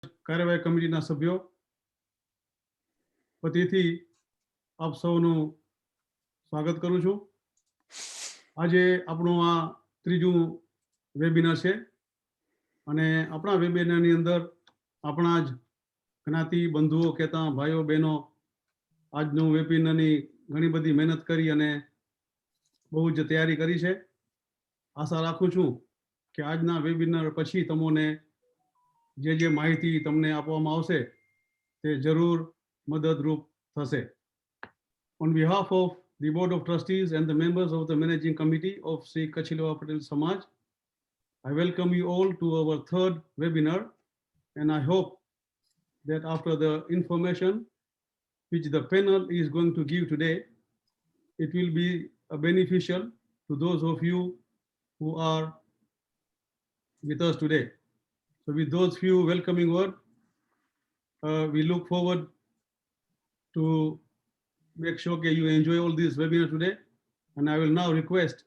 કાર્યવાહી કમિટીના સભ્યો, વતીથી આપ સૌનું સ્વાગત કરું છું. આજે આપણું આ ત્રીજું વેબિનાર છે અને આપણા વેબિનારની અંદર આપણા જ જ્ઞાતિ બંધુઓ કહેતા ભાઈઓ બહેનો આજનું વેબિનારની ઘણી બધી મહેનત કરી અને બહુ જ તૈયારી કરી છે. આશા રાખું છું કે આજના વેબિનાર પછી તમને જે માહિતી તમને આપવામાં આવશે તે જરૂર મદદરૂપ થશે. On behalf of the Board of Trustees and the members of the Managing Committee of Sri Kachhilewa Patel Samaj, I welcome you all to our third webinar, and I hope that after the information which the panel is going to give today, it will be beneficial to those of you who are with us today. So with those few welcoming words, we look forward to make sure that you enjoy all this webinar today. And I will now request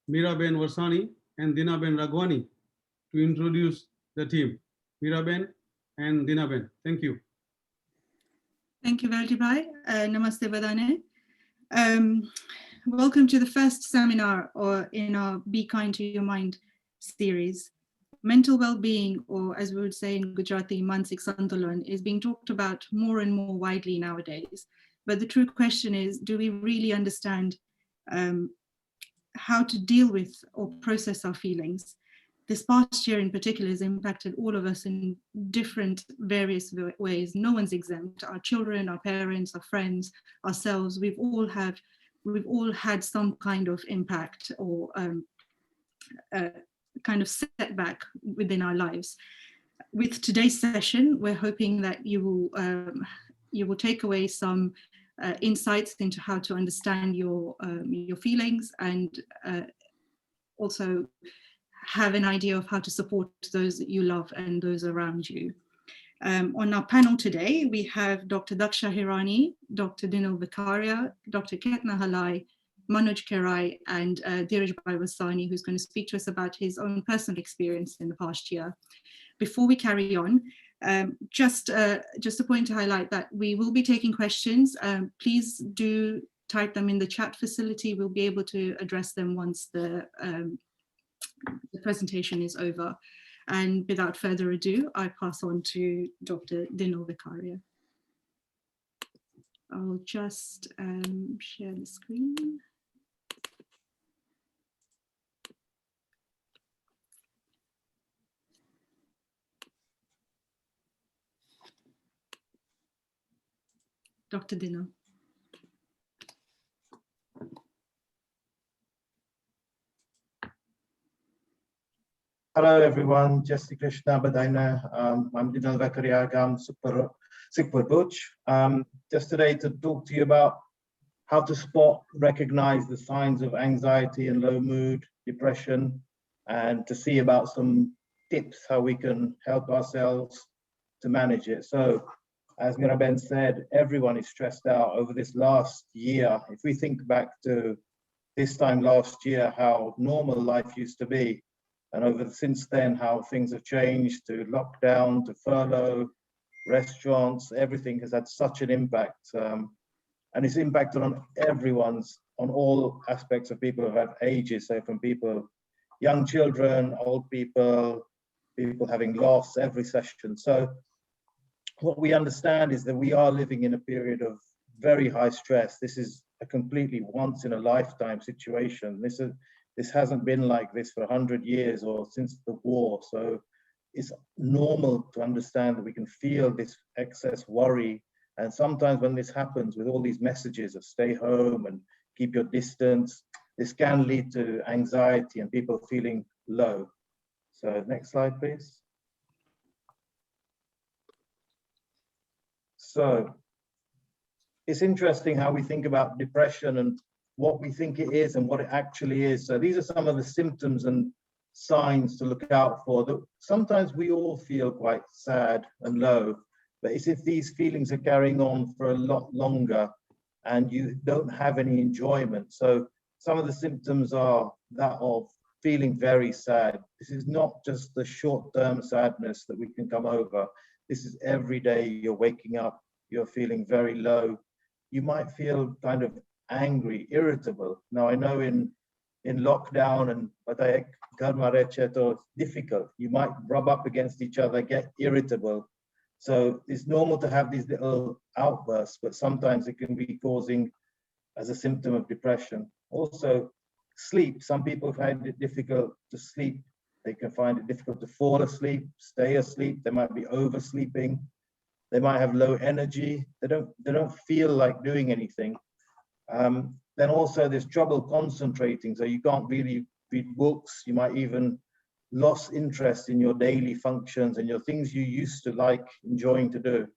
Miraben Varsani and Dinaben Ragwani to introduce the team. Miraben and Dinaben, thank you. Thank you, Valjibhai. Namaste Badane. Welcome to the first seminar in our Be Kind to Your Mind series. Mental well-being, or as we would say in Gujarati, Mansik Santulan, is being talked about more and more widely nowadays. But the true question is, do we really understand how to deal with or process our feelings? This past year in particular has impacted all of us in different various ways. No one's exempt. Our children, our parents, our friends, ourselves, we've all had some kind of impact or kind of setback within our lives. With today's session, we're hoping that you will take away some insights into how to understand your feelings and also have an idea of how to support those that you love and those around you. On our panel today, we have Dr. Daksha Hirani, Dr. Dinil Vikaria, Dr. Ketna Halai, Manoj Kerai, and Dheeraj Bhai Vasani, who's going to speak to us about his own personal experience in the past year. Before we carry on, just a point to highlight that we will be taking questions. Please do type them in the chat facility. We'll be able to address them once the presentation is over. And without further ado, I pass on to Dr. Dinil Vikaria. I'll just share the screen. Dr. Dinil. Hello everyone, Jai Shri Krishna Badaina. I'm Dinil Vikaria Gam Sikpur Butch. Just today to talk to you about how to spot, recognize the signs of anxiety and low mood, depression, and to see about some tips how we can help ourselves to manage it. So, as Miraben said, everyone is stressed out over this last year. If we think back to this time last year, how normal life used to be, and since then, how things have changed to lockdown, to furlough, restaurants, everything has had such an impact. And it's impacted on on all aspects of people who have ages, so from people, young children, old people, people having loss, every session. So what we understand is that we are living in a period of very high stress. This is a completely once in a lifetime situation. This hasn't been like this for 100 years or since the war. So it's normal to understand that we can feel this excess worry. And sometimes when this happens with all these messages of stay home and keep your distance, this can lead to anxiety and people feeling low. So next slide, please. So it's interesting how we think about depression and what we think it is and what it actually is. So these are some of the symptoms and signs to look out for. That sometimes we all feel quite sad and low, but it's if these feelings are carrying on for a lot longer and you don't have any enjoyment. So some of the symptoms are that of feeling very sad. This is not just the short-term sadness that we can come over. this is every day you're waking up, you're feeling very low. You might feel kind of angry, irritable. Now I know in lockdown and it's difficult. You might rub up against each other, get irritable. So it's normal to have these little outbursts, but sometimes it can be causing as a symptom of depression. Also, sleep. Some people find it difficult to sleep. They can find it difficult to fall asleep, stay asleep. They might be oversleeping. They might have low energy. They don't feel like doing anything. Then also there's trouble concentrating. So you can't really read books. You might even lose interest in your daily functions and your things you used to like enjoying to do.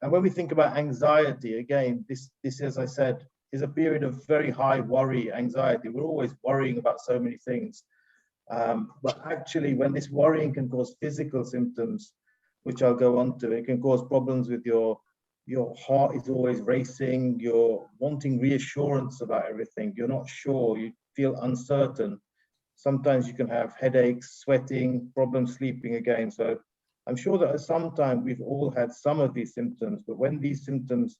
And when we think about anxiety, again, this, as I said, is a period of very high worry, anxiety. We're always worrying about so many things. But actually, when this worrying can cause physical symptoms, which I'll go on to, it can cause problems with your heart is always racing, you're wanting reassurance about everything, you're not sure, you feel uncertain. Sometimes you can have headaches, sweating, problems sleeping again. So I'm sure that at some time we've all had some of these symptoms, but when these symptoms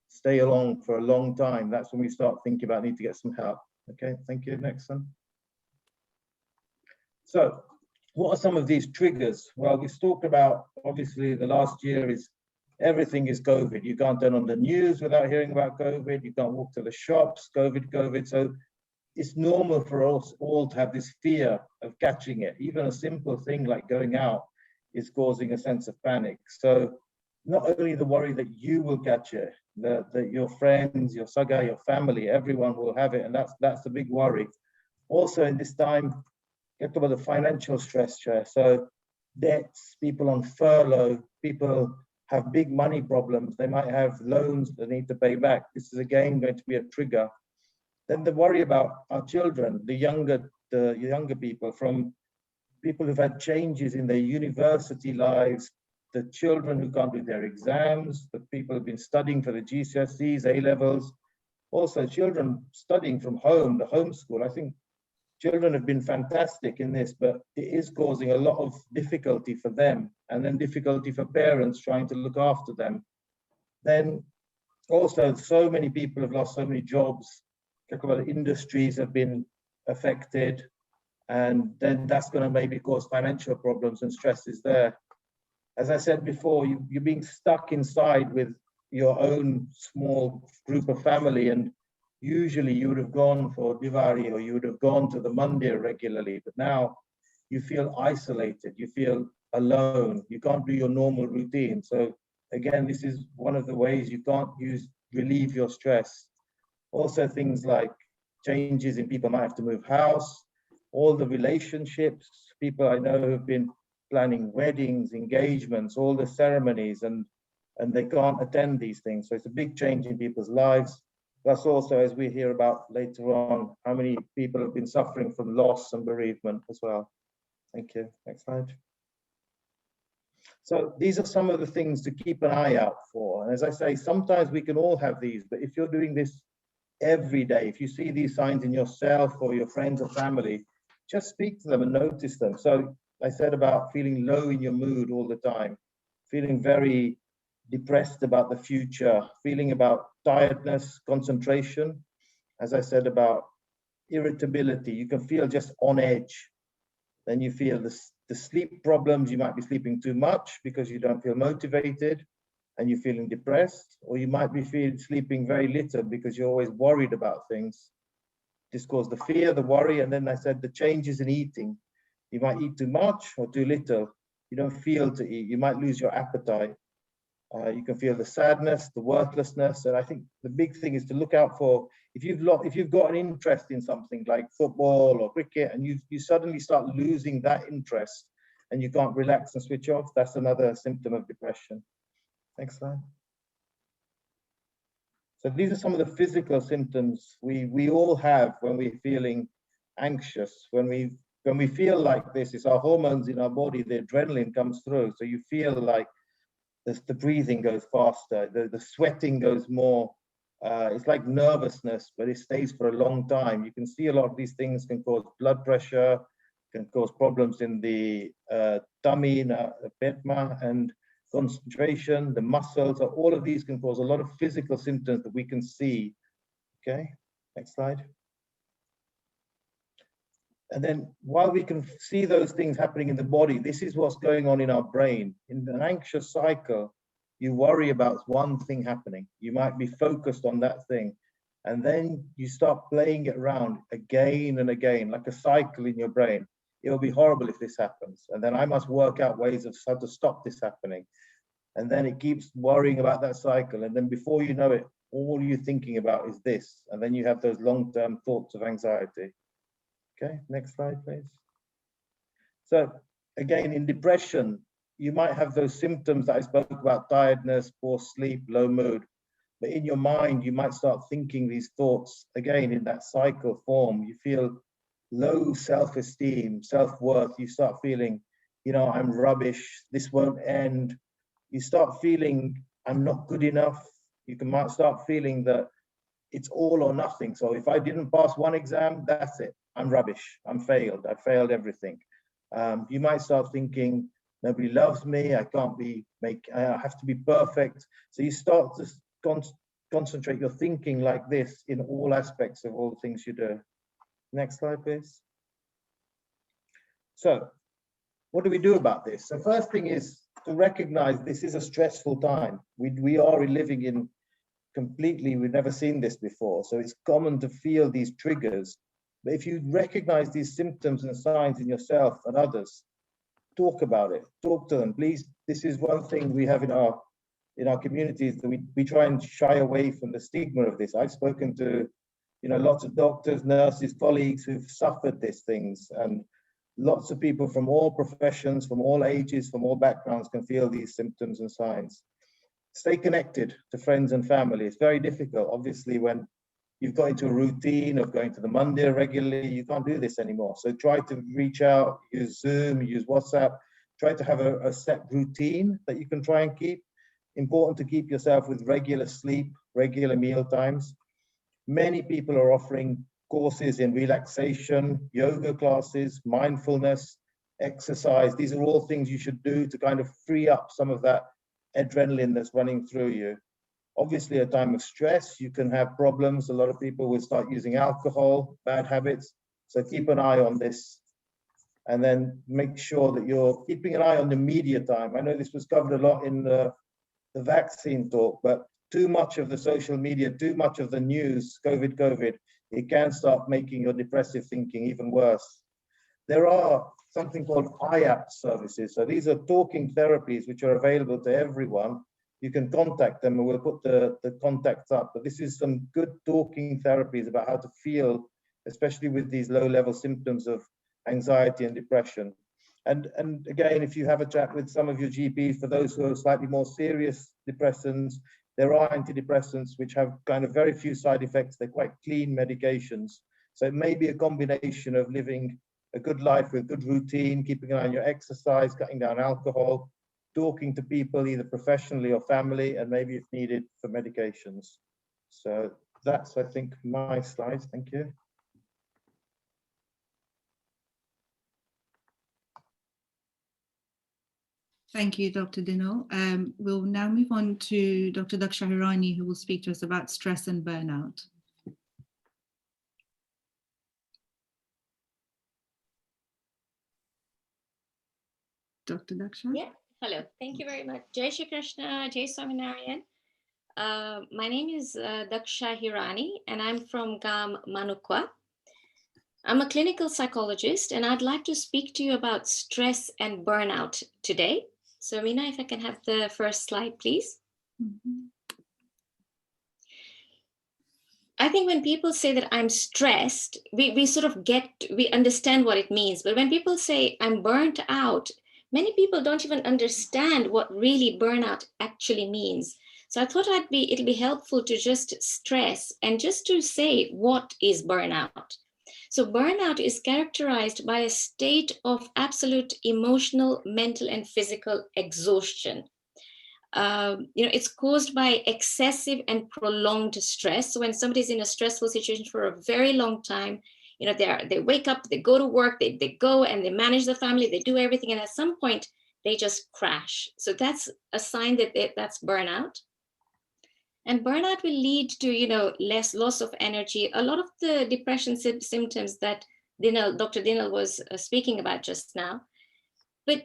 stay along for a long time, that's when we start thinking about need to get some help. Okay, thank you. Next one. So what are some of these triggers? Well, we've talked about, obviously, the last year is everything is COVID. You can't turn on the news without hearing about COVID. You can't walk to the shops, COVID. So it's normal for us all to have this fear of catching it. Even a simple thing like going out is causing a sense of panic. So not only the worry that you will catch it, that your friends, your saga, your family, everyone will have it. And that's the big worry. Also in this time, talk about the financial stress share. So debts, people on furlough, people have big money problems. They might have loans they need to pay back. This is again going to be a trigger. Then the worry about our children, the younger people, from people who've had changes in their university lives, the children who can't do their exams, the people who've been studying for the GCSEs, A-levels, also children studying from home, the homeschool. I think children have been fantastic in this, but it is causing a lot of difficulty for them, and then difficulty for parents trying to look after them. Then also so many people have lost so many jobs. Industries have been affected, and then that's going to maybe cause financial problems and stresses there. As I said before, you're being stuck inside with your own small group of family, and usually you would have gone for Diwali or you would have gone to the mandir regularly, but now you feel isolated, you feel alone, you can't do your normal routine. So again, this is one of the ways you can't relieve your stress. Also things like changes in people might have to move house, all the relationships, people I know who've been planning weddings, engagements, all the ceremonies, and they can't attend these things. So it's a big change in people's lives. Plus also, as we hear about later on, how many people have been suffering from loss and bereavement as well. Thank you. Next slide. So these are some of the things to keep an eye out for. And as I say, sometimes we can all have these, but if you're doing this every day, if you see these signs in yourself or your friends or family, just speak to them and notice them. So I said about feeling low in your mood all the time, feeling very depressed about the future, feeling about tiredness, concentration. As I said about irritability, you can feel just on edge. Then you feel the sleep problems, you might be sleeping too much because you don't feel motivated and you're feeling depressed, or you might be sleeping very little because you're always worried about things. This causes the fear, the worry, and then I said the changes in eating. You might eat too much or too little. You don't feel to eat. You might lose your appetite. You can feel the sadness, the worthlessness, and I think the big thing is to look out for if you've got an interest in something like football or cricket, and you suddenly start losing that interest, and you can't relax and switch off. That's another symptom of depression. Next slide. So these are some of the physical symptoms we all have when we're feeling anxious. When we feel like this, it's our hormones in our body, the adrenaline comes through. So you feel like the breathing goes faster, the sweating goes more. It's like nervousness, but it stays for a long time. You can see a lot of these things can cause blood pressure, can cause problems in the tummy, the petma, and concentration, the muscles, so all of these can cause a lot of physical symptoms that we can see. Okay, next slide. And then while we can see those things happening in the body, this is what's going on in our brain. In an anxious cycle, you worry about one thing happening. You might be focused on that thing. And then you start playing it around again and again, like a cycle in your brain. It will be horrible if this happens. And then I must work out ways of how to stop this happening. And then it keeps worrying about that cycle. And then before you know it, all you're thinking about is this. And then you have those long-term thoughts of anxiety. Okay, next slide, please. So again, in depression, you might have those symptoms that I spoke about: tiredness, poor sleep, low mood. But in your mind, you might start thinking these thoughts again in that cycle form. You feel low self-esteem, self-worth. You start feeling, you know, I'm rubbish, this won't end. You start feeling I'm not good enough. You might start feeling that it's all or nothing. So if I didn't pass one exam, that's it. I'm rubbish. I'm failed. I failed everything. You might start thinking nobody loves me. I can't be I have to be perfect. So you start to concentrate your thinking like this in all aspects of all the things you do. Next slide, please. So what do we do about this? So first thing is to recognize this is a stressful time. We are living in completely, we've never seen this before. So it's common to feel these triggers. But if you recognize these symptoms and signs in yourself and others, talk about it, talk to them. Please, this is one thing we have in our communities, that we try and shy away from the stigma of this. I've spoken to, you know, lots of doctors, nurses, colleagues who've suffered these things, and lots of people from all professions, from all ages, from all backgrounds can feel these symptoms and signs. Stay connected to friends and family. It's very difficult, obviously, when you've got into a routine of going to the mandir regularly. You can't do this anymore. So try to reach out, use Zoom, use WhatsApp, try to have a set routine that you can try and keep. Important to keep yourself with regular sleep, regular meal times. Many people are offering courses in relaxation, yoga classes, mindfulness, exercise. These are all things you should do to kind of free up some of that adrenaline that's running through you. Obviously, a time of stress, you can have problems. A lot of people will start using alcohol, bad habits. So keep an eye on this. And then make sure that you're keeping an eye on the media time. I know this was covered a lot in the vaccine talk, but too much of the social media, too much of the news, COVID, it can start making your depressive thinking even worse. There are something called IAP services. So these are talking therapies which are available to everyone. You can contact them, and we'll put the contacts up. But this is some good talking therapies about how to feel, especially with these low-level symptoms of anxiety and depression. And again, if you have a chat with some of your GPs, for those who are slightly more serious depressants, there are antidepressants which have kind of very few side effects. They're quite clean medications. So it may be a combination of living a good life with good routine, keeping an eye on your exercise, cutting down alcohol, talking to people either professionally or family, and maybe if needed for medications. So that's, I think, my slides. Thank you. Thank you, Dr. Dinal. We'll now move on to Dr. Daksha Hirani, who will speak to us about stress and burnout. Dr. Daksha? Yeah, hello. Thank you very much. Jai Shri Krishna, Jai Swaminarayan. My name is Daksha Hirani, and I'm from Gam Manukwa. I'm a clinical psychologist, and I'd like to speak to you about stress and burnout today. So, Meena, if I can have the first slide, please. Mm-hmm. I think when people say that I'm stressed, we sort of we understand what it means. But when people say I'm burnt out, many people don't even understand what really burnout actually means. So I thought it'll be helpful to just stress and just to say, what is burnout? So burnout is characterized by a state of absolute emotional, mental, and physical exhaustion. It's caused by excessive and prolonged stress. So when somebody's in a stressful situation for a very long time, they wake up, they go to work, they go and they manage the family, they do everything. And at some point, they just crash. So that's a sign that that's burnout. And burnout will lead to, less loss of energy. A lot of the depression symptoms that Dr. Dinal was speaking about just now. But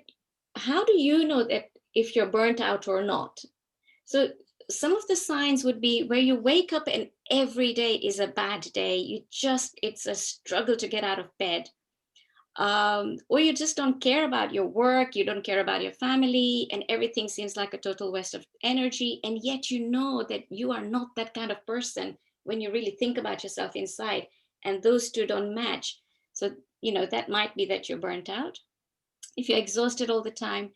how do you know that if you're burnt out or not? So some of the signs would be where you wake up and every day is a bad day. It's a struggle to get out of bed. Or you just don't care about your work, you don't care about your family, and everything seems like a total waste of energy. And yet you know that you are not that kind of person when you really think about yourself inside, and those two don't match. So, that might be that you're burnt out. If you're exhausted all the time,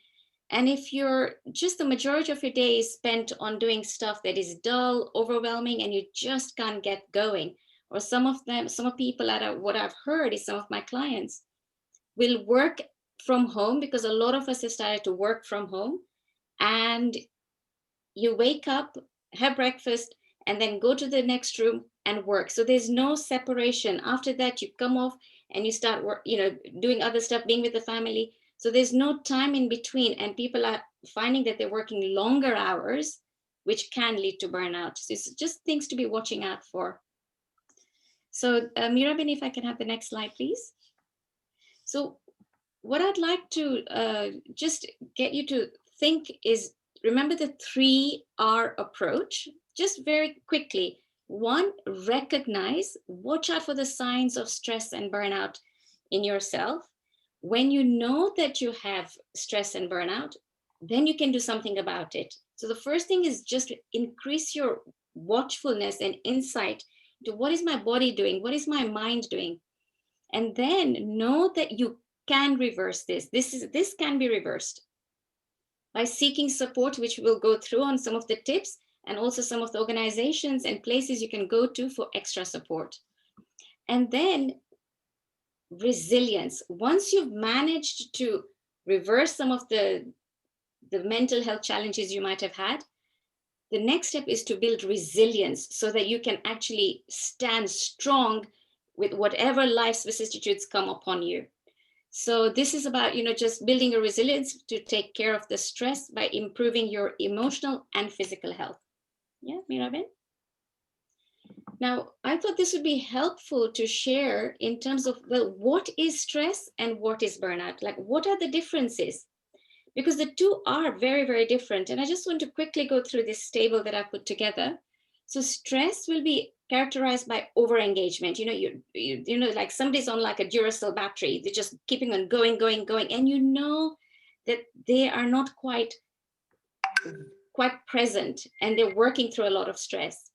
and if you're just the majority of your day is spent on doing stuff that is dull, overwhelming, and you just can't get going. Or some of people what I've heard is some of my clients will work from home, because a lot of us have started to work from home, and you wake up, have breakfast, and then go to the next room and work. So there's no separation. After that, you come off and you start doing other stuff, being with the family. So there's no time in between, and people are finding that they're working longer hours, which can lead to burnout. So it's just things to be watching out for. So Mirabin, if I can have the next slide, please. So what I'd like to just get you to think is, remember the 3R approach, just very quickly. 1, recognize, watch out for the signs of stress and burnout in yourself. When you know that you have stress and burnout, then you can do something about it. So the first thing is just increase your watchfulness and insight to what is my body doing? What is my mind doing? And then know that you can reverse this. This can be reversed by seeking support, which we'll go through on some of the tips, and also some of the organizations and places you can go to for extra support. And then resilience. Once you've managed to reverse some of the mental health challenges you might have had, the next step is to build resilience so that you can actually stand strong with whatever life's vicissitudes come upon you. So this is about, just building a resilience to take care of the stress by improving your emotional and physical health. Yeah, Mirabin? Now, I thought this would be helpful to share in terms of, well, what is stress and what is burnout? Like, what are the differences? Because the two are very, very different. And I just want to quickly go through this table that I put together. So stress will be characterized by over-engagement. Like somebody's on like a Duracell battery. They're just keeping on going. And you know that they are not quite present, and they're working through a lot of stress.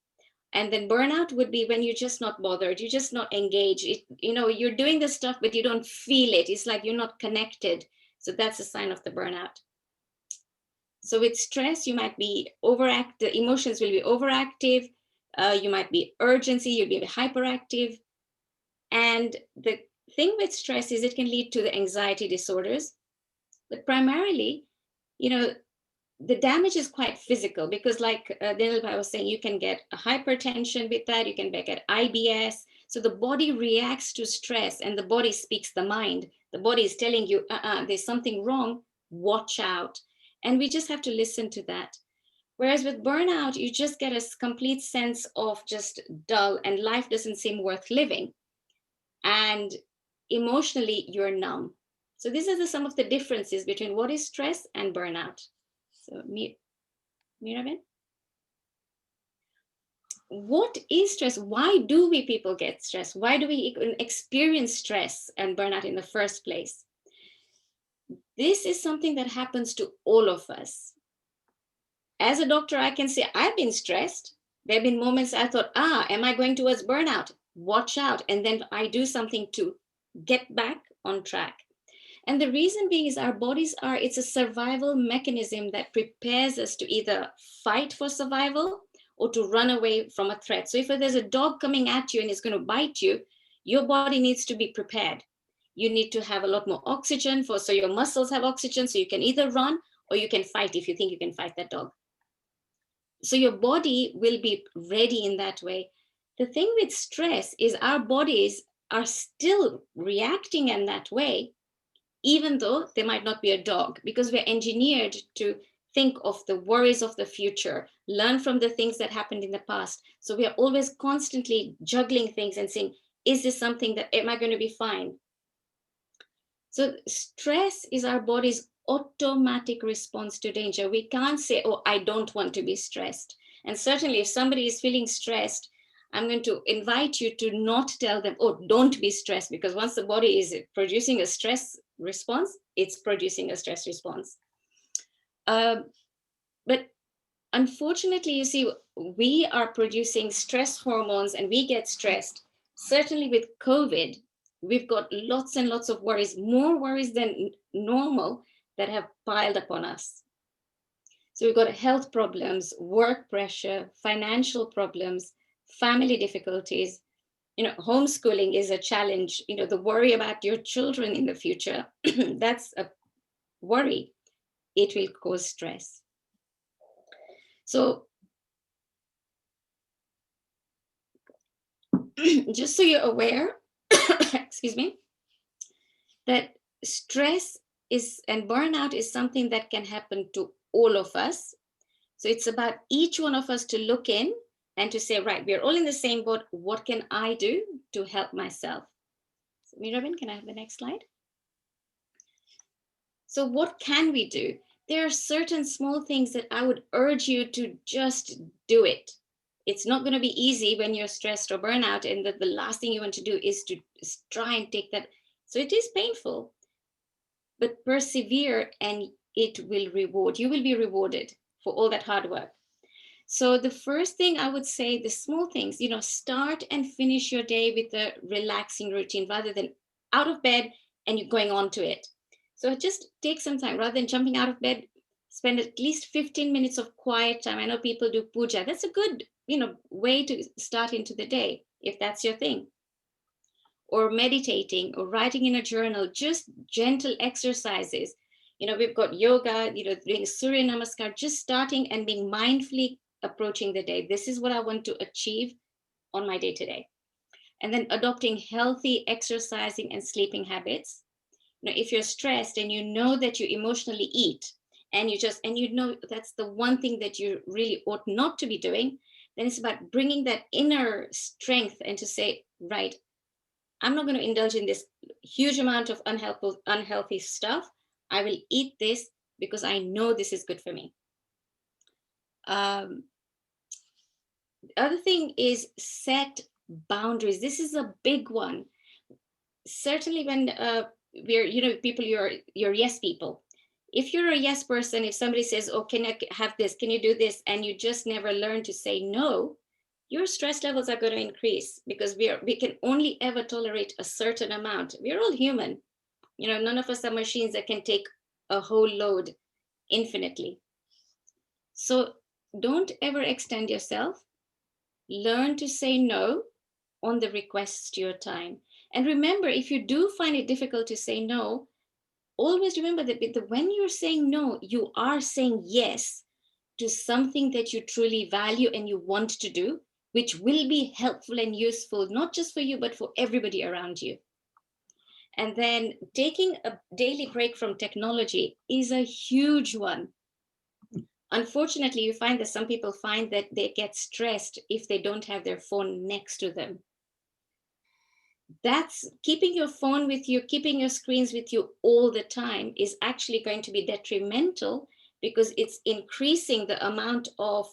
And then burnout would be when you're just not bothered. You're just not engaged. You're doing the stuff, but you don't feel it. It's like you're not connected. So that's a sign of the burnout. So with stress, you might be overactive. The emotions will be overactive. You might be urgency. You'll be hyperactive. And the thing with stress is it can lead to the anxiety disorders. But primarily, the damage is quite physical, because like Dinalbhai was saying, you can get a hypertension with that. You can get IBS. So the body reacts to stress, and the body speaks the mind. The body is telling you, there's something wrong, watch out. And we just have to listen to that. Whereas with burnout, you just get a complete sense of just dull, and life doesn't seem worth living. And emotionally, you're numb. So these are some of the differences between what is stress and burnout. So Mirabin? What is stress? Why do we people get stressed? Why do we experience stress and burnout in the first place? This is something that happens to all of us. As a doctor, I can say I've been stressed. There have been moments I thought, am I going towards burnout? Watch out. And then I do something to get back on track. And the reason being is our bodies it's a survival mechanism that prepares us to either fight for survival or to run away from a threat. So if there's a dog coming at you and it's going to bite you, your body needs to be prepared. You need to have a lot more oxygen so your muscles have oxygen, so you can either run or you can fight if you think you can fight that dog. So your body will be ready in that way. The thing with stress is our bodies are still reacting in that way, even though they might not be a dog, because we're engineered to think of the worries of the future, learn from the things that happened in the past. So we are always constantly juggling things and saying, is this something that, am I going to be fine? So stress is our body's automatic response to danger. We can't say, oh, I don't want to be stressed. And certainly if somebody is feeling stressed, I'm going to invite you to not tell them, oh, don't be stressed, because once the body is producing a stress response, it's producing a stress response. But unfortunately, you see, we are producing stress hormones and we get stressed. Certainly with COVID, we've got lots and lots of worries, more worries than normal, that have piled upon us. So we've got health problems, work pressure, financial problems, family difficulties. Homeschooling is a challenge. The worry about your children in the future, that's a worry. It will cause stress. So just so you're aware, excuse me, that stress is and burnout is something that can happen to all of us. So it's about each one of us to look in and to say, right, we're all in the same boat. What can I do to help myself? So, Mirabin, can I have the next slide? So what can we do? There are certain small things that I would urge you to just do it. It's not going to be easy when you're stressed or burnout, and the last thing you want to do is to try and take that. So it is painful, but persevere and it will reward. You will be rewarded for all that hard work. So the first thing I would say, the small things, start and finish your day with a relaxing routine rather than out of bed and you're going on to it. So just take some time rather than jumping out of bed, spend at least 15 minutes of quiet time. I know people do puja. That's a good, way to start into the day, if that's your thing. Or meditating or writing in a journal, just gentle exercises. We've got yoga, doing Surya Namaskar, just starting and being mindfully approaching the day. This is what I want to achieve on my day to day. And then adopting healthy exercising and sleeping habits. If you're stressed and you know that you emotionally eat and that's the one thing that you really ought not to be doing, then it's about bringing that inner strength and to say, right, I'm not going to indulge in this huge amount of unhealthy stuff. I will eat this because I know this is good for me. The other thing is set boundaries. This is a big one. Certainly when we're, people, you're yes people. If you're a yes person, if somebody says, oh, can I have this? Can you do this? And you just never learn to say no, your stress levels are going to increase because we can only ever tolerate a certain amount. We're all human. None of us are machines that can take a whole load infinitely. So don't ever extend yourself. Learn to say no on the requests to your time. And remember, if you do find it difficult to say no, always remember that when you're saying no, you are saying yes to something that you truly value and you want to do, which will be helpful and useful, not just for you, but for everybody around you. And then taking a daily break from technology is a huge one. Unfortunately, you find that some people find that they get stressed if they don't have their phone next to them. That's keeping your phone with you, keeping your screens with you all the time is actually going to be detrimental because it's increasing the amount of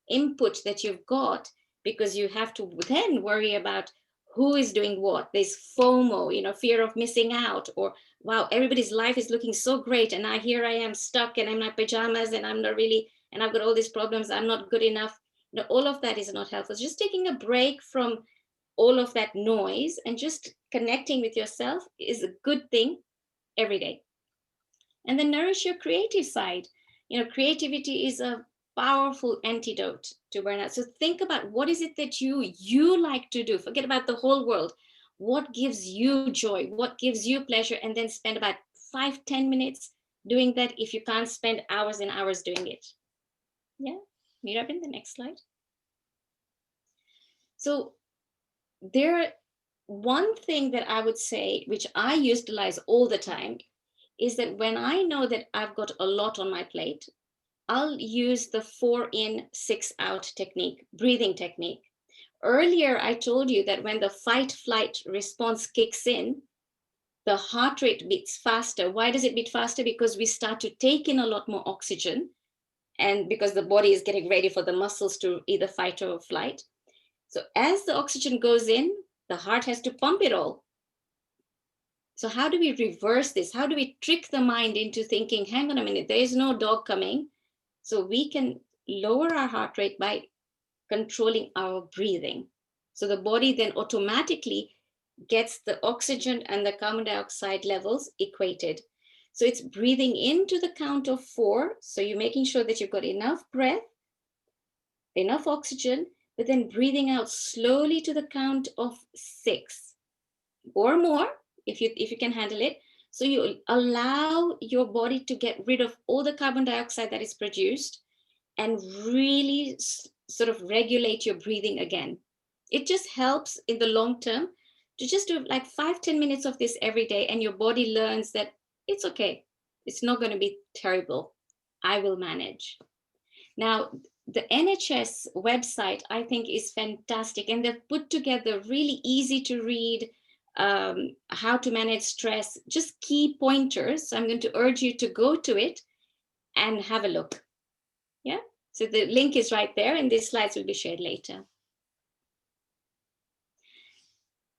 input that you've got, because you have to then worry about who is doing what. There's FOMO, fear of missing out, or wow, everybody's life is looking so great and here I am stuck and I'm in my pajamas and I'm not really, and I've got all these problems, I'm not good enough. All of that is not helpful. Just taking a break from all of that noise and just connecting with yourself is a good thing every day. And then nourish your creative side. Creativity is a powerful antidote to burnout. So think about what is it that you like to do. Forget about the whole world. What gives you joy? What gives you pleasure? And then spend about 5-10 minutes doing that if you can't spend hours and hours doing it. Yeah, Mirabin, the next slide. So one thing that I would say, which I utilize all the time, is that when I know that I've got a lot on my plate, I'll use the 4 in, 6 out technique, breathing technique. Earlier, I told you that when the fight flight response kicks in, the heart rate beats faster. Why does it beat faster? Because we start to take in a lot more oxygen, and because the body is getting ready for the muscles to either fight or flight. So as the oxygen goes in, the heart has to pump it all. So how do we reverse this? How do we trick the mind into thinking, hang on a minute, there is no dog coming? So we can lower our heart rate by controlling our breathing. So the body then automatically gets the oxygen and the carbon dioxide levels equated. So it's breathing into the count of 4. So you're making sure that you've got enough breath, enough oxygen, but then breathing out slowly to the count of 6 or more if you can handle it. So you allow your body to get rid of all the carbon dioxide that is produced and really sort of regulate your breathing again. It just helps in the long term to just do like 5-10 minutes of this every day, and your body learns that it's okay. It's not going to be terrible. I will manage. Now, the NHS website, I think, is fantastic, and they've put together really easy to read how to manage stress, just key pointers. So I'm going to urge you to go to it and have a look. Yeah, so the link is right there, and these slides will be shared later.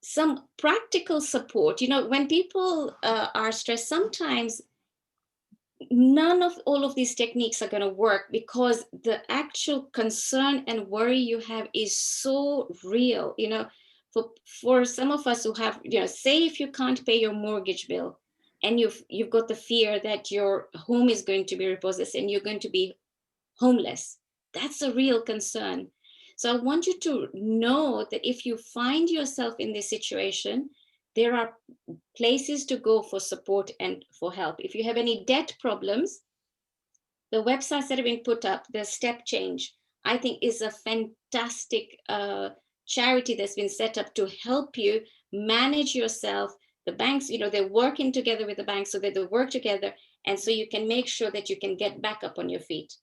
Some practical support, when people are stressed, sometimes none of all of these techniques are going to work because the actual concern and worry you have is so real. For some of us who have, say if you can't pay your mortgage bill and you've got the fear that your home is going to be repossessed and you're going to be homeless, that's a real concern. So I want you to know that if you find yourself in this situation, there are places to go for support and for help. If you have any debt problems, the websites that have been put up, the Step Change, I think is a fantastic charity that's been set up to help you manage yourself. The banks, they're working together with the banks so that they work together, and so you can make sure that you can get back up on your feet.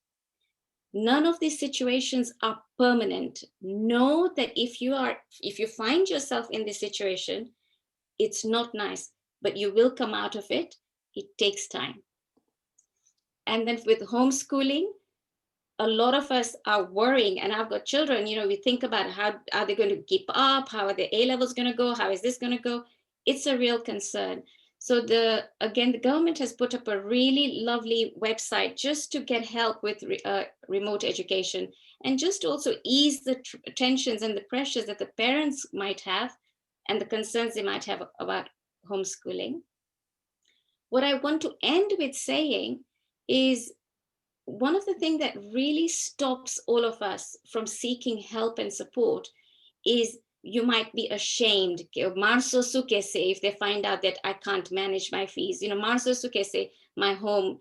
None of these situations are permanent. Know that if you find yourself in this situation, it's not nice, but you will come out of it. It takes time. And then with homeschooling, a lot of us are worrying, and I've got children, we think about how are they going to keep up? How are the A levels going to go? How is this going to go? It's a real concern. So the government has put up a really lovely website just to get help with remote education, and just to also ease the tensions and the pressures that the parents might have and the concerns they might have about homeschooling. What I want to end with saying is, one of the things that really stops all of us from seeking help and support is you might be ashamed. Marso sukese, if they find out that I can't manage my fees, marso sukese, my home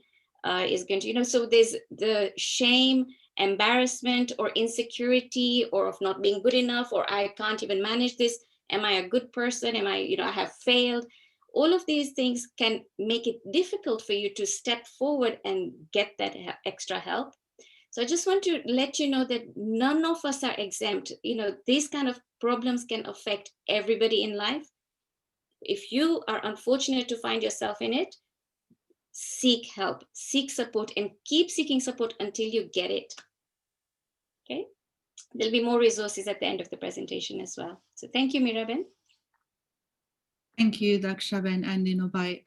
is going to, so there's the shame, embarrassment, or insecurity, or of not being good enough, or I can't even manage this. Am I a good person? Am I, I have failed. All of these things can make it difficult for you to step forward and get that extra help. So I just want to let you know that none of us are exempt. These kind of problems can affect everybody in life. If you are unfortunate to find yourself in it, seek help, seek support, and keep seeking support until you get it. Okay? There'll be more resources at the end of the presentation as well. So thank you, Miraben. Thank you, Dakshaben and Dinobai.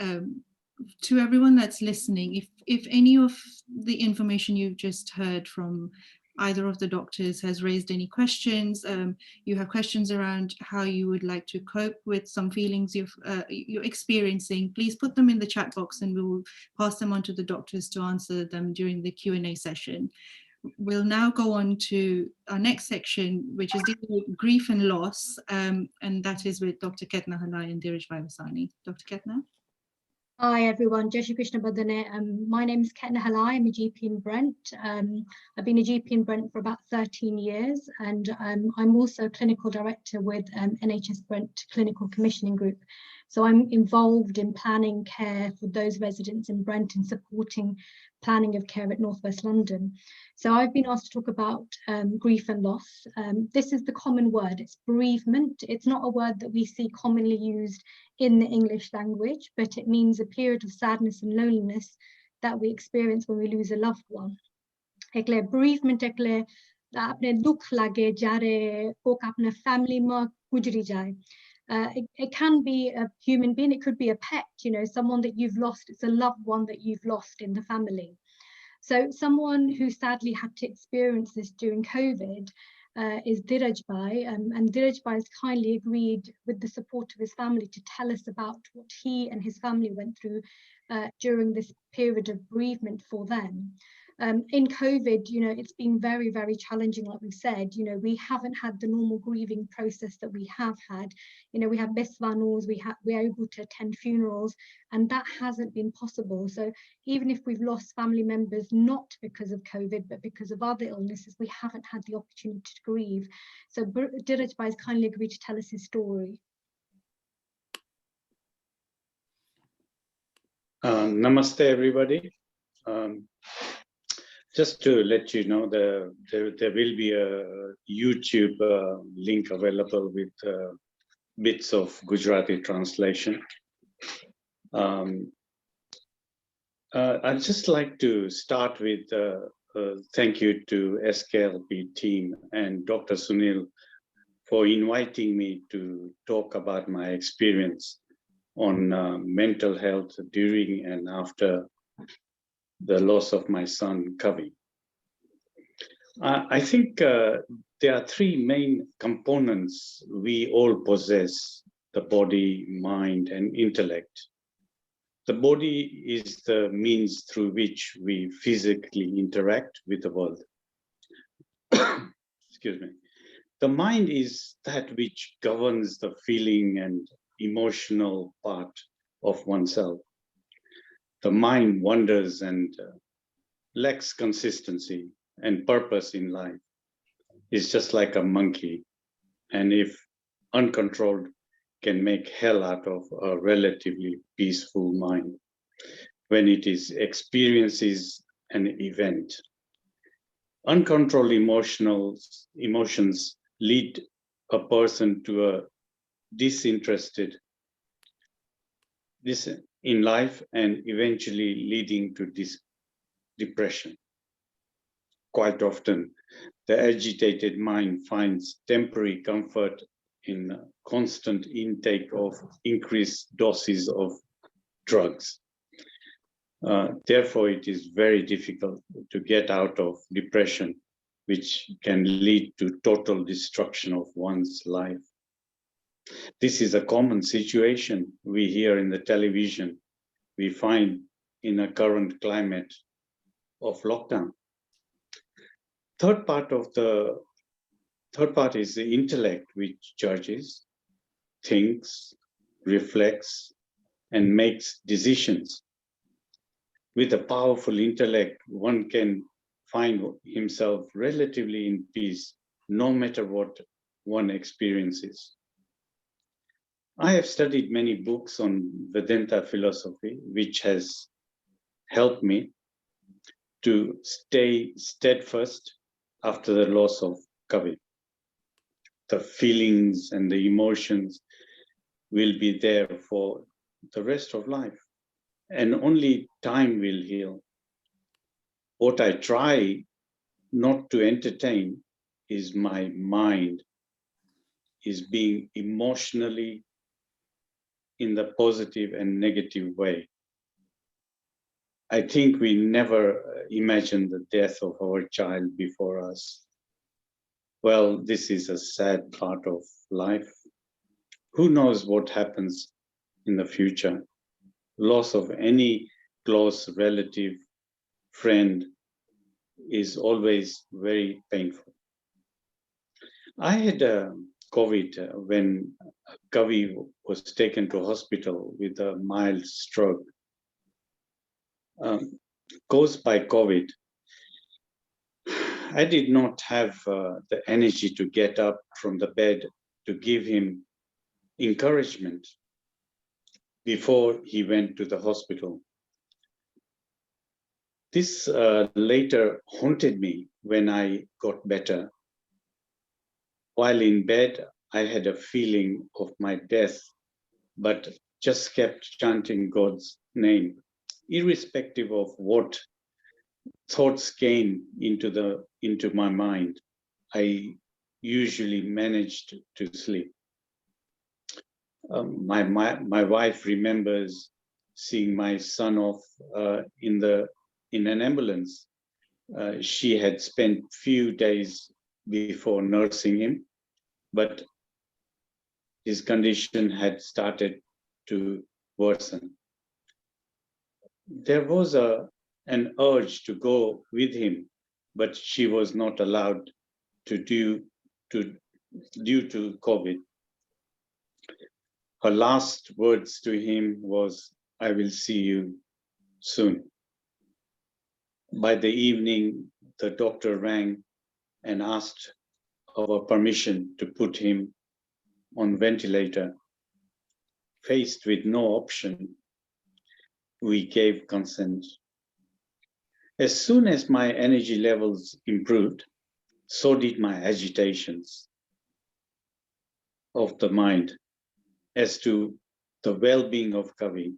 To everyone that's listening, if any of the information you've just heard from either of the doctors has raised any questions, you have questions around how you would like to cope with some feelings you're experiencing, please put them in the chat box and we will pass them on to the doctors to answer them during the Q&A session. We'll now go on to our next section, which is dealing with grief and loss, and that is with Dr. Ketna Halai and Dheeraj Vivasani. Dr. Ketna? Hi everyone, Jai Shri Krishna Badane. My name is Ketna Halai. I'm a GP in Brent. I've been a GP in Brent for about 13 years, and I'm also clinical director with NHS Brent Clinical Commissioning Group, So I'm involved in planning care for those residents in Brent and supporting planning of care at North West London. So I've been asked to talk about grief and loss. This is the common word, it's bereavement. It's not a word that we see commonly used in the English language, but it means a period of sadness and loneliness that we experience when we lose a loved one. Ekle bereavement ekle apne dukh lage jare kok apne family ma gujri jaye. It can be a human being, it could be a pet, you know, someone that you've lost, it's a loved one that you've lost in the family. So someone who sadly had to experience this during COVID is Dheeraj Bhai, and Dheeraj Bhai has kindly agreed with the support of his family to tell us about what he and his family went through during this period of bereavement for them. In COVID, you know, it's been very, very challenging, like we've said. You know, we haven't had the normal grieving process that we have had. You know, we have besvanus, we're able to attend funerals, and that hasn't been possible. So even if we've lost family members, not because of COVID, but because of other illnesses, we haven't had the opportunity to grieve. So Dheeraj Bhai has kindly agreed to tell us his story. Namaste, everybody. Just to let you know, there will be a YouTube link available with bits of Gujarati translation. I'd just like to start with thank you to SKLP team and Dr. Sunil for inviting me to talk about my experience on mental health during and after the loss of my son, Kavi. I think there are three main components we all possess: the body, mind, and intellect. The body is the means through which we physically interact with the world. Excuse me. The mind is that which governs the feeling and emotional part of oneself. The mind wanders and lacks consistency and purpose in life. It's just like a monkey, and if uncontrolled, can make hell out of a relatively peaceful mind when it experiences an event. Uncontrolled emotions lead a person to a disinterested in life and eventually leading to depression. Quite often, the agitated mind finds temporary comfort in constant intake of increased doses of drugs. Therefore, it is very difficult to get out of depression, which can lead to total destruction of one's life. This is a common situation we hear in the television, we find in a current climate of lockdown. Third part is the intellect, which judges, thinks, reflects, and makes decisions. With a powerful intellect, one can find himself relatively in peace, no matter what one experiences. I have studied many books on Vedanta philosophy, which has helped me to stay steadfast after the loss of Kavi. The feelings and the emotions will be there for the rest of life, and only time will heal. What I try not to entertain is my mind is being emotionally in the positive and negative way. I think we never imagined the death of our child before us. Well, this is a sad part of life. Who knows what happens in the future? Loss of any close relative, friend is always very painful. I had COVID when Kavi was taken to hospital with a mild stroke. Caused by COVID, I did not have the energy to get up from the bed to give him encouragement. before he went to the hospital. This later haunted me when I got better. While in bed, I had a feeling of my death, but just kept chanting God's name, irrespective of what thoughts came into my mind. I usually managed to sleep. My wife remembers seeing my son off in an ambulance. She had spent few days before nursing him, but his condition had started to worsen. There was an urge to go with him, but she was not allowed to due to COVID. Her last words to him was, "I will see you soon." By the evening, the doctor rang and asked our permission to put him on ventilator. Faced with no option, we gave consent. As soon as my energy levels improved, so did my agitations of the mind as to the well-being of Kavi.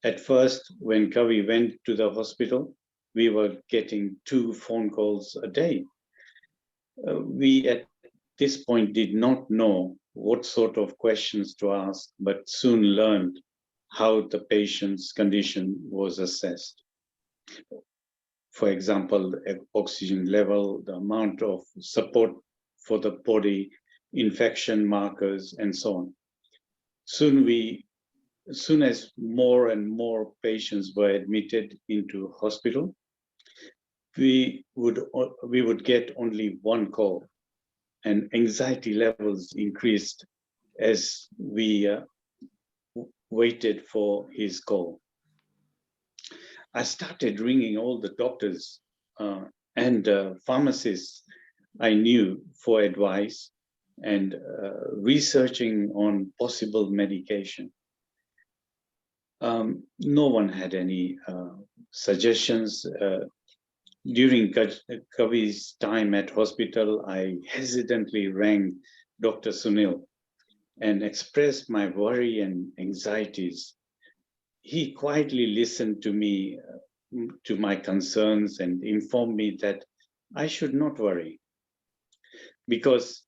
At first, when Kavi went to the hospital, we were getting 2 phone calls a day. We at this point did not know what sort of questions to ask, but soon learned how the patient's condition was assessed. For example, the oxygen level, the amount of support for the body, infection markers, and so on. Soon as more and more patients were admitted into hospital, we would get only one call, and anxiety levels increased as we waited for his call. I started ringing all the doctors and pharmacists I knew for advice and researching on possible medication. No one had any suggestions. During Kavi's time at hospital, I hesitantly rang Dr. Sunil and expressed my worry and anxieties. He quietly listened to me, to my concerns, and informed me that I should not worry, because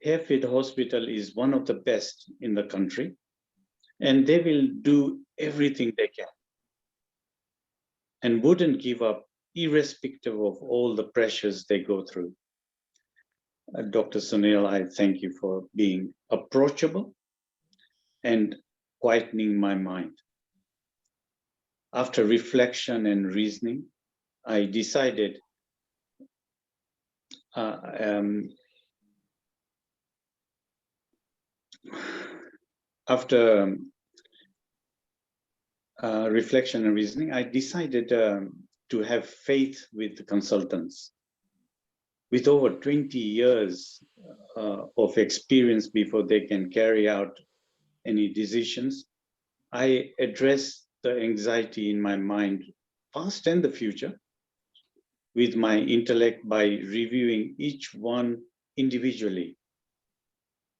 Harefield Hospital is one of the best in the country, and they will do everything they can and wouldn't give up irrespective of all the pressures they go through. Dr. Sunil, I thank you for being approachable and quietening my mind. After reflection and reasoning, I decided reflection and reasoning, I decided to have faith with the consultants. With over 20 years of experience before they can carry out any decisions, I address the anxiety in my mind, past and the future, with my intellect by reviewing each one individually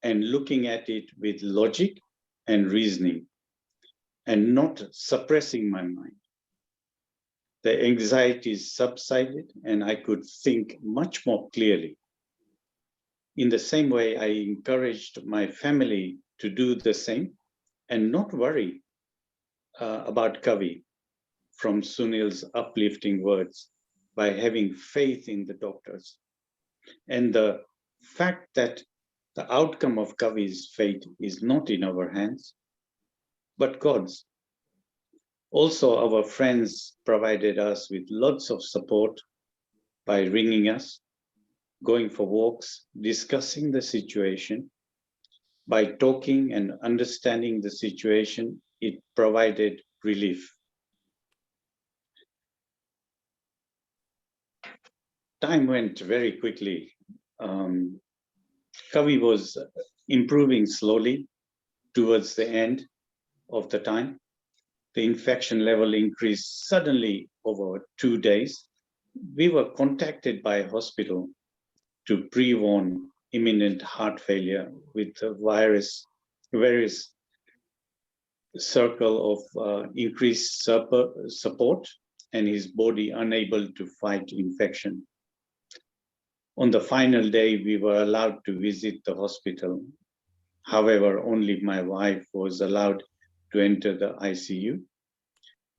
and looking at it with logic and reasoning, and not suppressing my mind. The anxiety subsided and I could think much more clearly. In the same way, I encouraged my family to do the same and not worry about Kavi from Sunil's uplifting words, by having faith in the doctors. And the fact that the outcome of Kavi's fate is not in our hands, but God's. Also, our friends provided us with lots of support by ringing us, going for walks, discussing the situation. By talking and understanding the situation, it provided relief. Time went very quickly. Kavi was improving slowly towards the end of the time. the infection level increased suddenly over 2 days, we were contacted by a hospital to pre-warn imminent heart failure with a various circle of increased support and his body unable to fight infection. On the final day, we were allowed to visit the hospital. However, only my wife was allowed to enter the ICU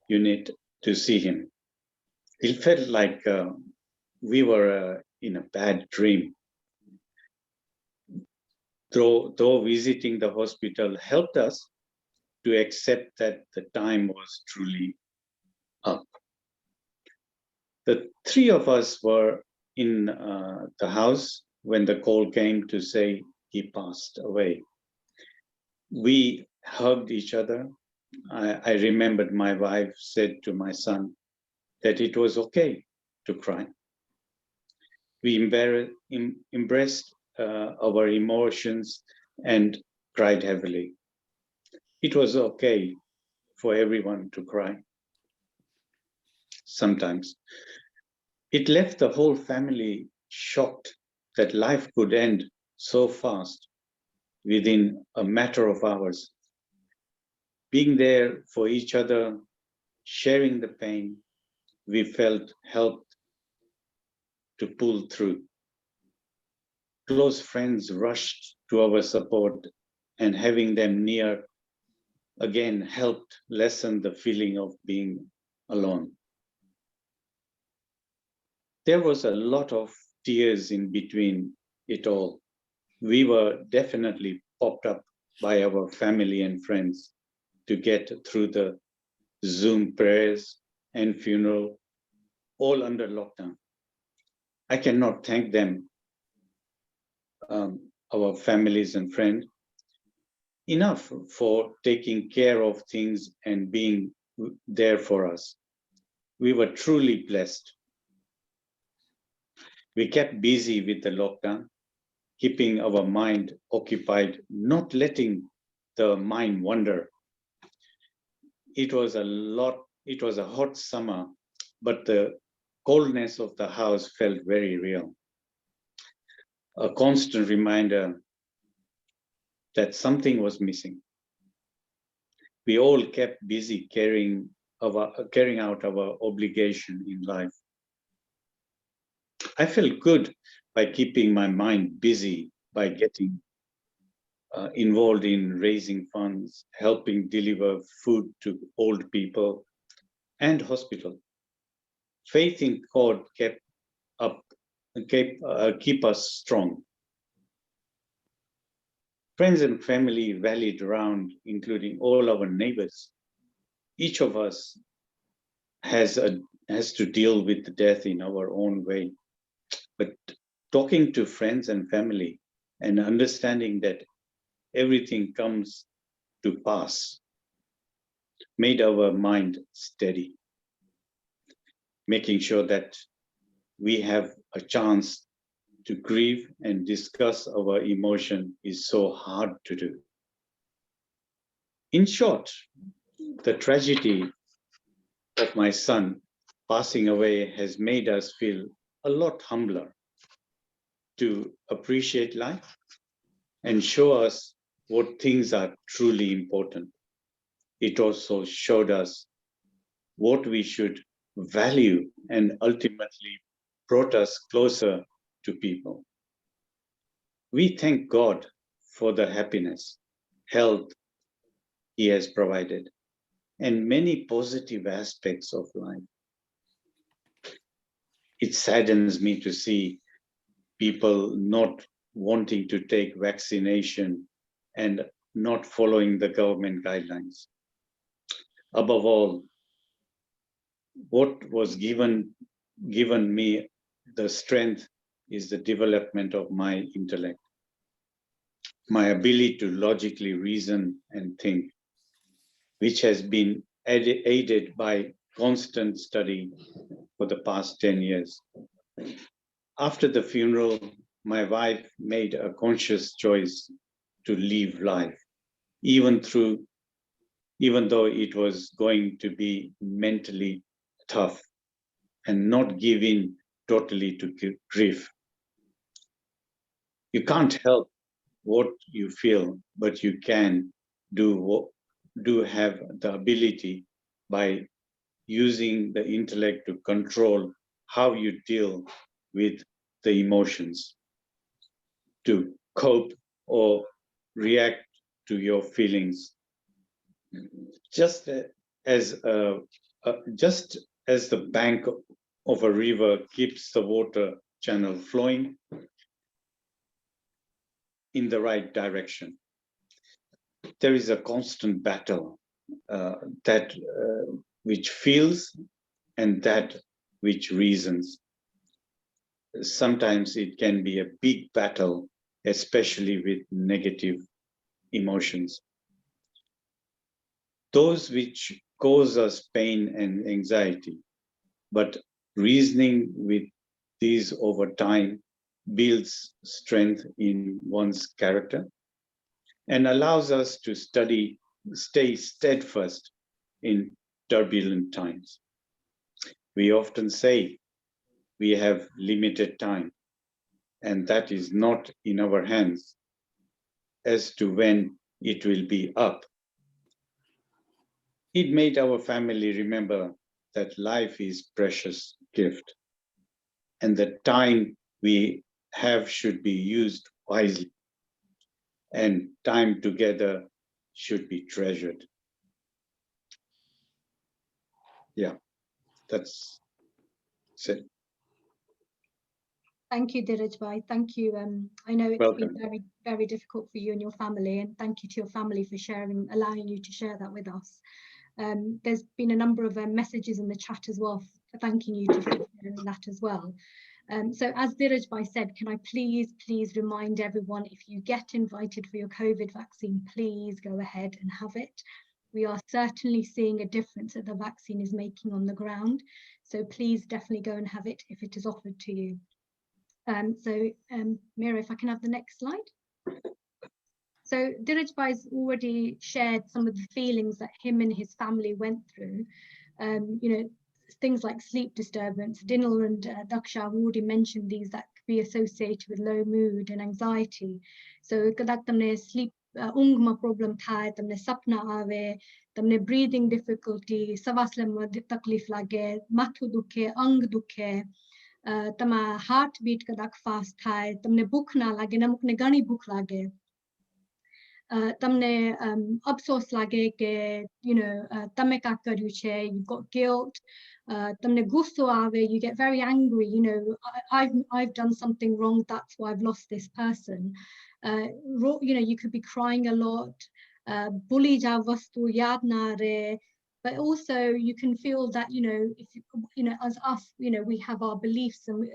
unit to see him. It felt like we were in a bad dream. Though visiting the hospital helped us to accept that the time was truly up. The three of us were in the house when the call came to say he passed away. We hugged each other. I remembered my wife said to my son that it was okay to cry. We embraced our emotions and cried heavily. It was okay for everyone to cry. Sometimes. It left the whole family shocked that life could end so fast within a matter of hours. Being there for each other, sharing the pain, we felt helped to pull through. Close friends rushed to our support, and having them near again helped lessen the feeling of being alone. There was a lot of tears in between it all. We were definitely popped up by our family and friends to get through the Zoom prayers and funeral, all under lockdown. I cannot thank them, our families and friends, enough for taking care of things and being there for us. We were truly blessed. We kept busy with the lockdown, keeping our mind occupied, not letting the mind wander. It was a hot summer, but the coldness of the house felt very real. A constant reminder that something was missing. We all kept busy carrying out our obligation in life. I felt good by keeping my mind busy by getting involved in raising funds, helping deliver food to old people and hospital. Faith in God keep us strong. Friends and family rallied around, including all our neighbors. Each of us has to deal with the death in our own way. But talking to friends and family and understanding that everything comes to pass made our mind steady, making sure that we have a chance to grieve and discuss our emotion is so hard to do. In short, the tragedy of my son passing away has made us feel a lot humbler to appreciate life and show us what things are truly important. It also showed us what we should value and ultimately brought us closer to people. We thank God for the happiness, health He has provided, and many positive aspects of life. It saddens me to see people not wanting to take vaccination and not following the government guidelines. Above all, what was given me the strength is the development of my intellect, my ability to logically reason and think, which has been aided by constant study for the past 10 years. After the funeral, my wife made a conscious choice to live life, even through even though it was going to be mentally tough, and not give in totally to grief. You can't help what you feel, but you can do have the ability by using the intellect to control how you deal with the emotions, to cope or react to your feelings. Just as the bank of a river keeps the water channel flowing in the right direction, there is a constant battle that which feels and that which reasons. Sometimes it can be a big battle, especially with negative emotions. Those which cause us pain and anxiety, but reasoning with these over time builds strength in one's character and allows us to stay steadfast in turbulent times. We often say we have limited time, and that is not in our hands as to when it will be up. It made our family remember that life is precious gift, and the time we have should be used wisely, and time together should be treasured. Yeah, that's it. Thank you, Dheeraj Bhai. Thank you. I know it's Welcome. been very, very difficult for you and your family, and thank you to your family for allowing you to share that with us. There's been a number of messages in the chat as well, thanking you for sharing that as well. So as Dheeraj Bhai said, can I please remind everyone, if you get invited for your COVID vaccine, please go ahead and have it. We are certainly seeing a difference that the vaccine is making on the ground. So please definitely go and have it if it is offered to you. Mira, if I can have the next slide. So Dheeraj Bhai's already shared some of the feelings that him and his family went through. Things like sleep disturbance. Dinal and Daksha have already mentioned these that could be associated with low mood and anxiety. So kadak tamne sleep ungma problem thai, tamne sapna aave, tamne breathing difficulty, savasle mein taklif lage, mathu dukhe, ang dukhe, tama heartbeat kadak fast thai, tamne bhukh na lage, namukne gani bhukh lage. Tamne absos lage ke, tame ka karyu che, you've got guilt. Tamne gusto aave, you get very angry. I've done something wrong. That's why I've lost this person. You could be crying a lot. Bully ja vastu yaad na re. But also you can feel that as us, we have our beliefs, and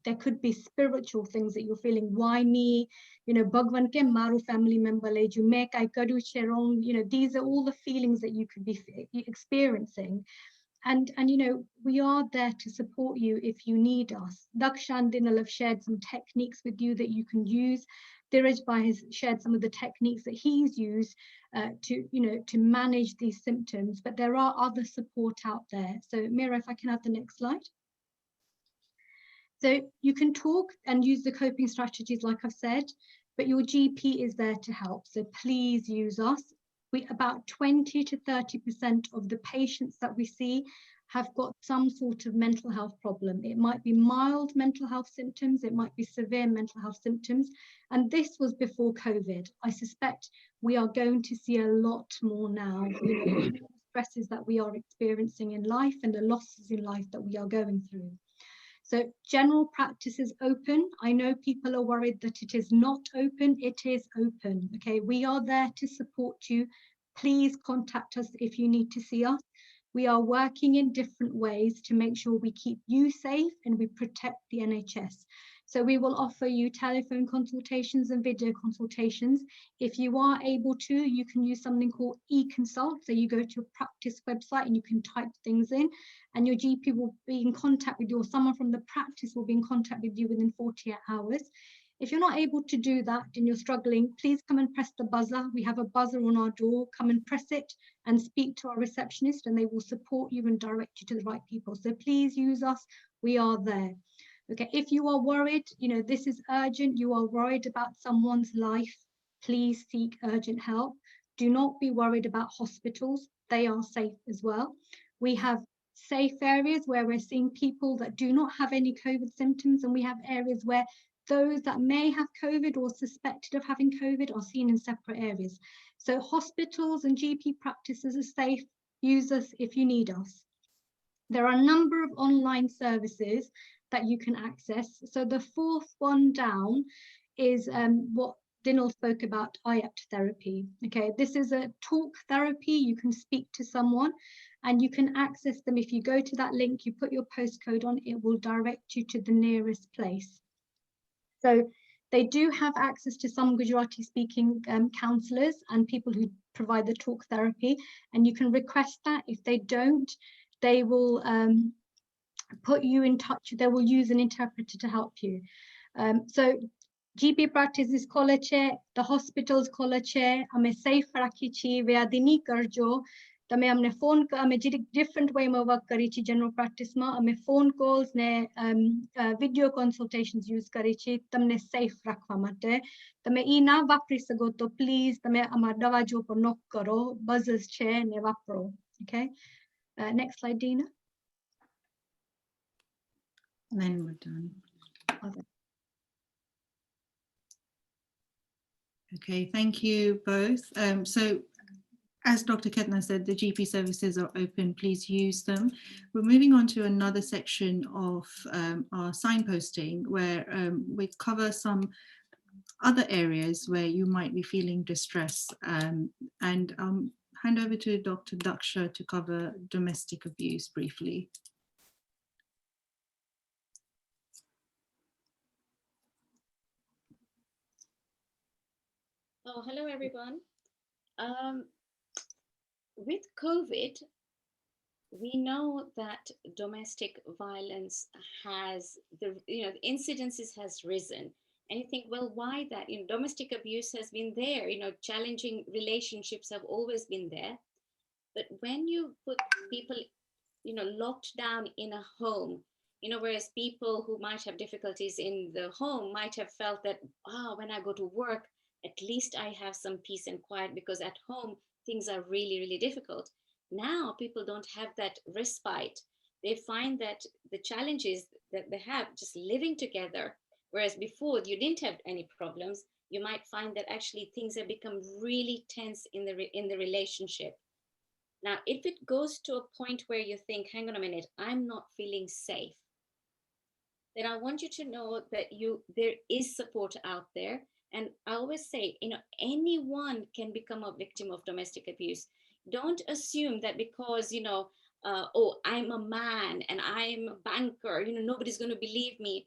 there could be spiritual things that you're feeling. Why me? Bhagwan ke maru family member le ju make I kadu wrong. These are all the feelings that you could be experiencing. And we are there to support you if you need us. Dakshan Dinal have shared some techniques with you that you can use. Dheeraj Bhai has shared some of the techniques that he's used to manage these symptoms, but there are other support out there. So Mira, if I can have the next slide. So you can talk and use the coping strategies like I've said, but your GP is there to help. So please use us. About 20 to 30% of the patients that we see have got some sort of mental health problem. It might be mild mental health symptoms, it might be severe mental health symptoms. And this was before COVID. I suspect we are going to see a lot more now, the stresses that we are experiencing in life and the losses in life that we are going through. So general practice is open. I know people are worried that it is not open. It is open. Okay, we are there to support you. Please contact us if you need to see us. We are working in different ways to make sure we keep you safe and we protect the NHS. So we will offer you telephone consultations and video consultations. If you are able to, you can use something called eConsult. So you go to your practice website and you can type things in, and your GP will be in contact with you, or someone from the practice will be in contact with you within 48 hours. If you're not able to do that and you're struggling, please come and press the buzzer. We have a buzzer on our door. Come and press it and speak to our receptionist, and they will support you and direct you to the right people. So please use us. We are there. Okay, if you are worried, this is urgent, you are worried about someone's life, please seek urgent help. Do not be worried about hospitals. They are safe as well. We have safe areas where we're seeing people that do not have any COVID symptoms, and we have areas where those that may have COVID or suspected of having COVID are seen in separate areas. So hospitals and GP practices are safe. Use us if you need us. There are a number of online services that you can access. So the fourth one down is what Dinal spoke about, IAPT therapy. Okay, this is a talk therapy. You can speak to someone and you can access them. If you go to that link, you put your postcode on, it will direct you to the nearest place. So they do have access to some Gujarati speaking counsellors and people who provide the talk therapy, and you can request that. If they don't, they will put you in touch. They will use an interpreter to help you. So GP practice is koleche, the hospitals koleche, ame safe rakhichi, veadini karjo. Tame amne phone ame different way ma work karichi general practice ma ame phone calls ne video consultations use karichi tamne safe rakhwa mate. Tame e na vapri sago to please tame amar dawajo por knock karo, buzzers che ne vapro. Okay. Next slide, Dina. And then we're done. Okay, thank you both. So as Dr. Ketna said, the GP services are open, please use them. We're moving on to another section of our signposting where we cover some other areas where you might be feeling distress, and hand over to Dr. Daksha to cover domestic abuse briefly. Oh, hello, everyone. With COVID, we know that domestic violence has, the incidences has risen. And you think, well, why that? Domestic abuse has been there, challenging relationships have always been there. But when you put people, locked down in a home, whereas people who might have difficulties in the home might have felt that, when I go to work, at least I have some peace and quiet, because at home, things are really, really difficult. Now people don't have that respite. They find that the challenges that they have just living together, whereas before you didn't have any problems, you might find that actually things have become really tense in the relationship. Now, if it goes to a point where you think, hang on a minute, I'm not feeling safe, then I want you to know that there is support out there. And I always say, anyone can become a victim of domestic abuse. Don't assume that because, I'm a man and I'm a banker, nobody's going to believe me.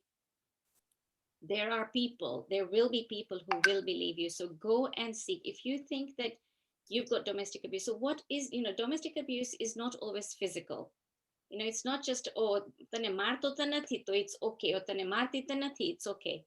There will be people who will believe you. So go and seek. If you think that you've got domestic abuse. So what is, domestic abuse is not always physical. It's not just, tane marto ta nathi, to it's okay, or tane marti ta nathi, it's okay.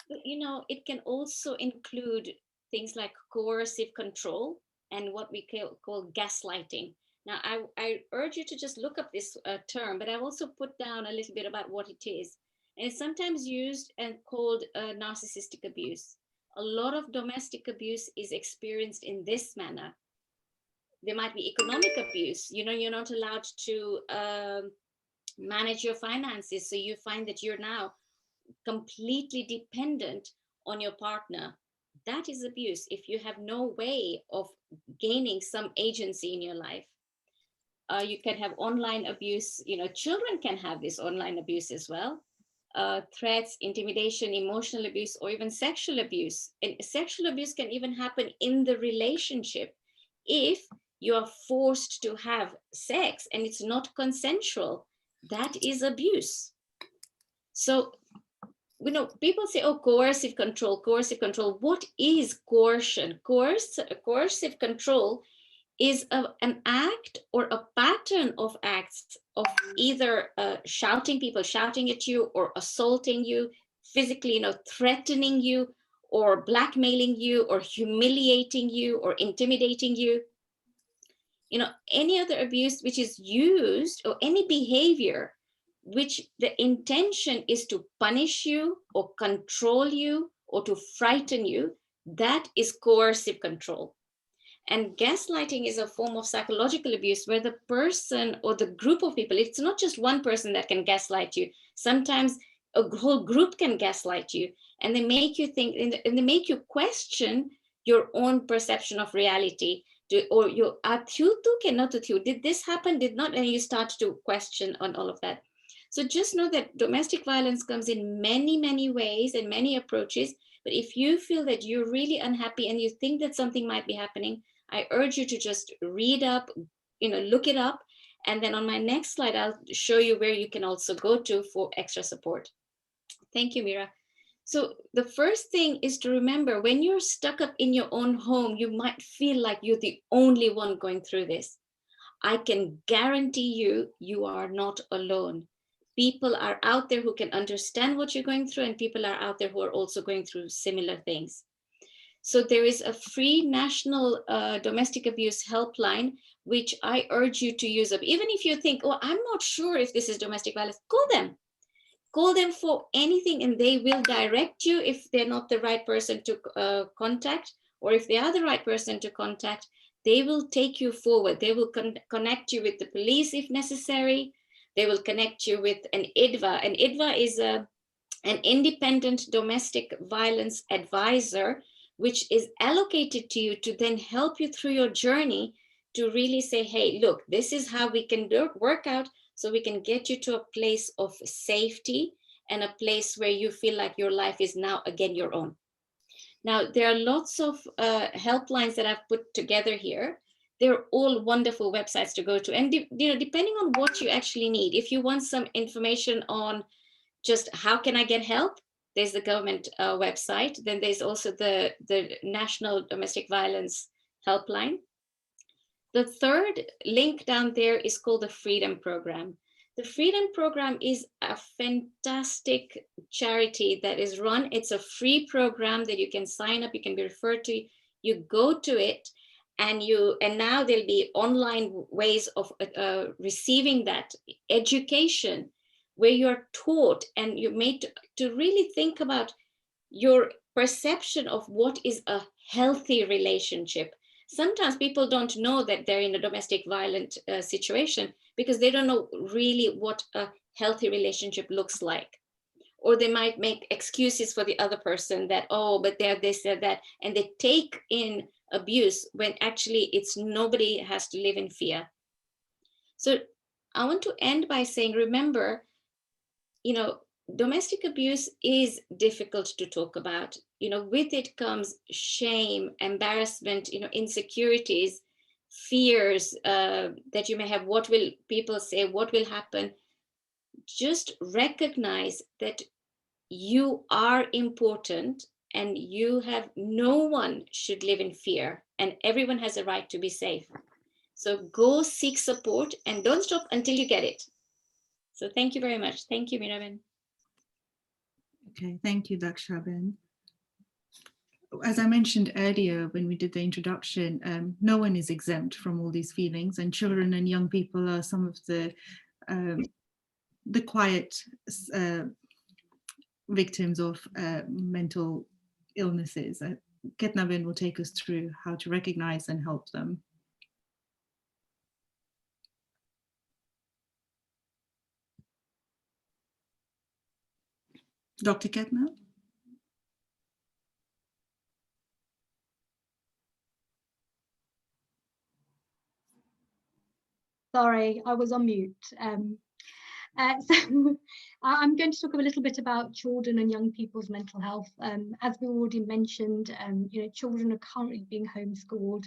But, it can also include things like coercive control and what we call gaslighting. Now, I urge you to just look up this term, but I've also put down a little bit about what it is. And it's sometimes used and called narcissistic abuse. A lot of domestic abuse is experienced in this manner. There might be economic abuse. You're not allowed to manage your finances. So you find that you're now completely dependent on your partner. That is abuse. If you have no way of gaining some agency in your life. You can have online abuse. Children can have this online abuse as well. Threats, intimidation, emotional abuse, or even sexual abuse. And sexual abuse can even happen in the relationship if you are forced to have sex and it's not consensual. That is abuse. So, people say, coercive control, coercive control. What is coercion? Coercive control is an act or a pattern of acts of either shouting at you or assaulting you, physically, threatening you or blackmailing you or humiliating you or intimidating you. Any other abuse which is used, or any behavior which the intention is to punish you or control you or to frighten you, that is coercive control. And gaslighting is a form of psychological abuse where the person or the group of people, it's not just one person that can gaslight you. Sometimes a whole group can gaslight you, and they make you think, and they make you question your own perception of reality. Or you did this happen, did not, and you start to question on all of that. So just know that domestic violence comes in many, many ways and many approaches. But if you feel that you're really unhappy and you think that something might be happening, I urge you to just read up, look it up. And then on my next slide, I'll show you where you can also go to for extra support. Thank you, Mira. So the first thing is to remember, when you're stuck up in your own home, you might feel like you're the only one going through this. I can guarantee you, you are not alone. People are out there who can understand what you're going through, and people are out there who are also going through similar things. So there is a free national domestic abuse helpline, which I urge you to use up. Even if you think, oh, I'm not sure if this is domestic violence, call them. Call them for anything, and they will direct you if they're not the right person to contact, or if they are the right person to contact, they will take you forward. They will connect you with the police if necessary. They will connect you with an IDVA. An IDVA is an independent domestic violence advisor, which is allocated to you to then help you through your journey to really say, hey, look, this is how we can work out, so we can get you to a place of safety and a place where you feel like your life is now again your own. Now, there are lots of helplines that I've put together here. They're all wonderful websites to go to. And depending on what you actually need, if you want some information on just how can I get help, there's the government website. Then there's also the National Domestic Violence Helpline. The third link down there is called the Freedom Program. The Freedom Program is a fantastic charity that is run. It's a free program that you can sign up, you can be referred to, you go to it, and now there'll be online ways of receiving that education, where you're taught and you're made to really think about your perception of what is a healthy relationship. Sometimes people don't know that they're in a domestic violent situation because they don't know really what a healthy relationship looks like. Or they might make excuses for the other person that, oh, but they're this, they're that, and they take in abuse when actually it's nobody has to live in fear. So I want to end by saying, remember, domestic abuse is difficult to talk about. With it comes shame, embarrassment, insecurities, fears that you may have. What will people say? What will happen? Just recognize that you are important, and no one should live in fear, and everyone has a right to be safe. So go seek support and don't stop until you get it. So thank you very much. Thank you, Miraben. Okay, thank you, Dakshaben. As I mentioned earlier when we did the introduction, no one is exempt from all these feelings, and children and young people are some of the quiet victims of mental illnesses. Ketnaben will take us through how to recognize and help them. Dr. Ketna? Sorry, I was on mute. So I'm going to talk a little bit about children and young people's mental health. As we already mentioned, children are currently being homeschooled.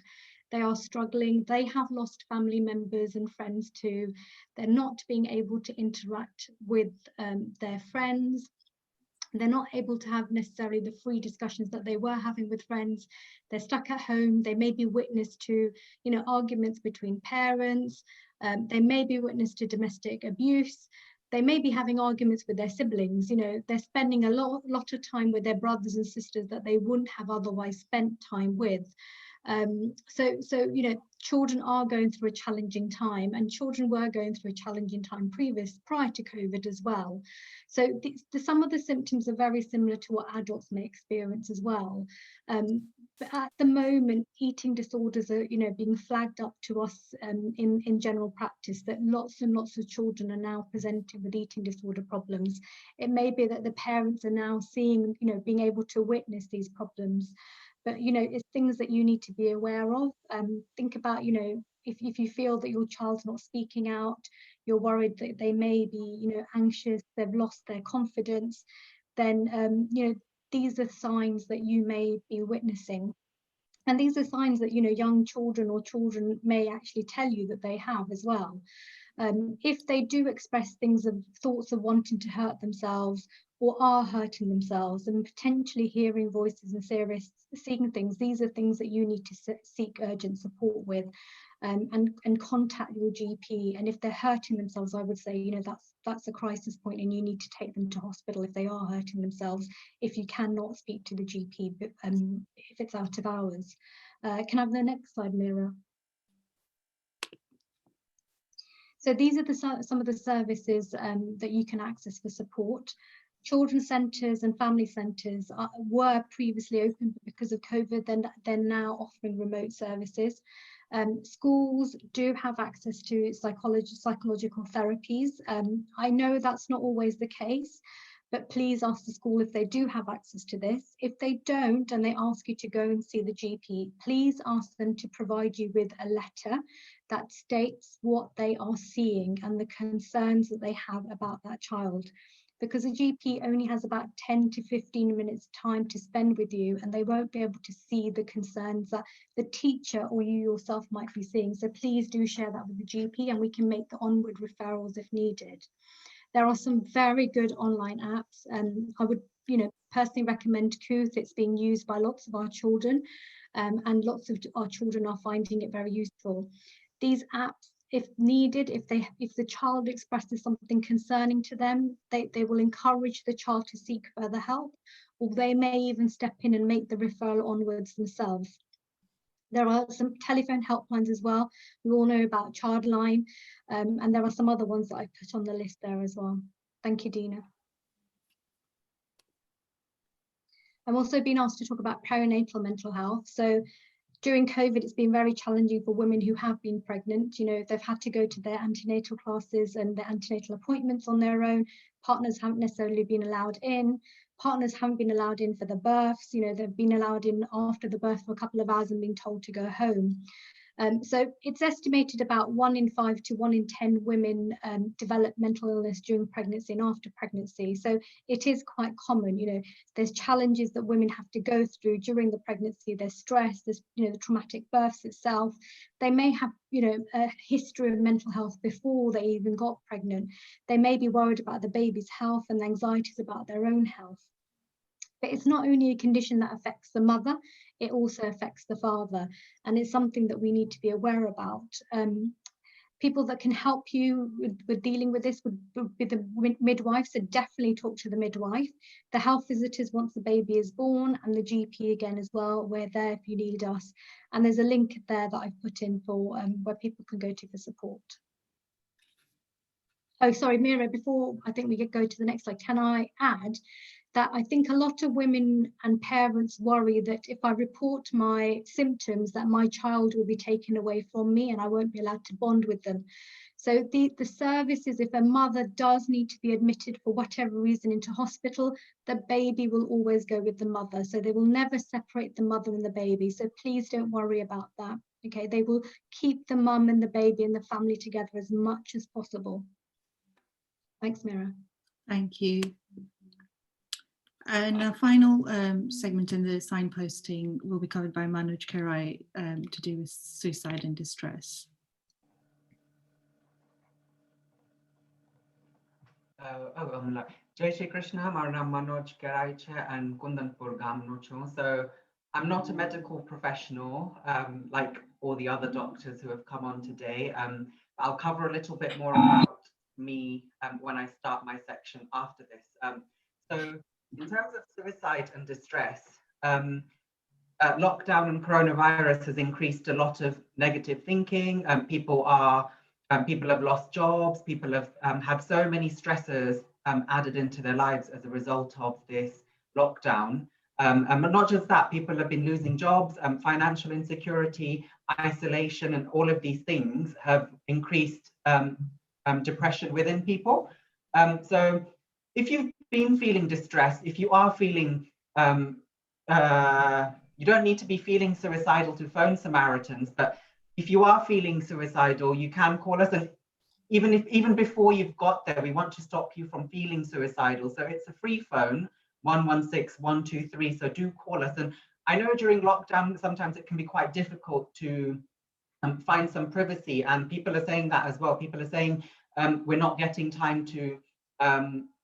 They are struggling. They have lost family members and friends too. They're not being able to interact with their friends. They're not able to have necessarily the free discussions that they were having with friends. They're stuck at home. They may be witness to, arguments between parents. They may be witness to domestic abuse. they may be having arguments with their siblings. You know, they're spending a lot of time with their brothers and sisters that they wouldn't have otherwise spent time with. So you know, children are going through a challenging time, and children were going through a challenging time prior to COVID as well. So some of the symptoms are very similar to what adults may experience as well. But at the moment, eating disorders are, you know, being flagged up to us in general practice, that lots and lots of children are now presenting with eating disorder problems. It may be that the parents are now seeing, you know, being able to witness these problems. But, you know, it's things that you need to be aware of. Think about, you know, if you feel that your child's not speaking out, you're worried that they may be, you know, anxious, they've lost their confidence, then, you know, these are signs that you may be witnessing. And these are signs that, you know, young children or children may actually tell you that they have as well. If they do express thoughts of wanting to hurt themselves or are hurting themselves and potentially hearing voices and seeing things, these are things that you need to seek urgent support with, and contact your GP. And if they're hurting themselves, I would say, you know, that's a crisis point, and you need to take them to hospital if they are hurting themselves, if you cannot speak to the GP, if it's out of hours. Can I have the next slide, Mira? So these are some of the services that you can access for support. Children's centres and family centres were previously open, but because of COVID, they're now offering remote services. Schools do have access to psychological therapies. I know that's not always the case, but please ask the school if they do have access to this. If they don't, and they ask you to go and see the GP, please ask them to provide you with a letter that states what they are seeing and the concerns that they have about that child. Because a GP only has about 10 to 15 minutes time to spend with you, and they won't be able to see the concerns that the teacher or you yourself might be seeing. So please do share that with the GP, and we can make the onward referrals if needed. There are some very good online apps, and I would, you know, personally recommend Kooth. It's being used by lots of our children, and lots of our children are finding it very useful. These apps, if needed, if the child expresses something concerning to them, they will encourage the child to seek further help, or they may even step in and make the referral onwards themselves. There are some telephone helplines as well. We all know about Childline, and there are some other ones that I put on the list there as well. Thank you, Dina. I've also been asked to talk about perinatal mental health. So during COVID, it's been very challenging for women who have been pregnant. You know, they've had to go to their antenatal classes and their antenatal appointments on their own. Partners haven't necessarily been allowed in. Partners haven't been allowed in for the births. You know, they've been allowed in after the birth for a couple of hours and being told to go home. So it's estimated about 1 in 5 to 1 in 10 women develop mental illness during pregnancy and after pregnancy. So it is quite common. You know, there's challenges that women have to go through during the pregnancy. There's stress, there's, you know, the traumatic births itself. They may have, you know, a history of mental health before they even got pregnant. They may be worried about the baby's health and anxieties about their own health. But it's not only a condition that affects the mother, it also affects the father. And it's something that we need to be aware about. People that can help you with dealing with this would be the midwife, so definitely talk to the midwife. The health visitors once the baby is born, and the GP again as well. We're there if you need us. And there's a link there that I've put in for where people can go to for support. Oh, sorry, Mira, before I think we could go to the next slide, can I add that I think a lot of women and parents worry that if I report my symptoms, that my child will be taken away from me and I won't be allowed to bond with them. So the service is, if a mother does need to be admitted for whatever reason into hospital, the baby will always go with the mother. So they will never separate the mother and the baby. So please don't worry about that. Okay, they will keep the mum and the baby and the family together as much as possible. Thanks, Mira. Thank you. And our final segment in the signposting will be covered by Manoj Kerai to do with suicide and distress. Jai Shri Krishna, my name is Manoj Kerai and Kundanpur Gamno. So I'm not a medical professional like all the other doctors who have come on today. I'll cover a little bit more about me when I start my section after this. So in terms of suicide and distress, lockdown and coronavirus has increased a lot of negative thinking. People have lost jobs. People have had so many stressors added into their lives as a result of this lockdown. And not just that, people have been losing jobs, financial insecurity, isolation, and all of these things have increased depression within people. So if you've been feeling distressed, if you are feeling, you don't need to be feeling suicidal to phone Samaritans, but if you are feeling suicidal, you can call us. And even before you've got there, we want to stop you from feeling suicidal. So it's a free phone, 116 123. So do call us. And I know during lockdown, sometimes it can be quite difficult to find some privacy. And people are saying that as well. People are saying we're not getting time to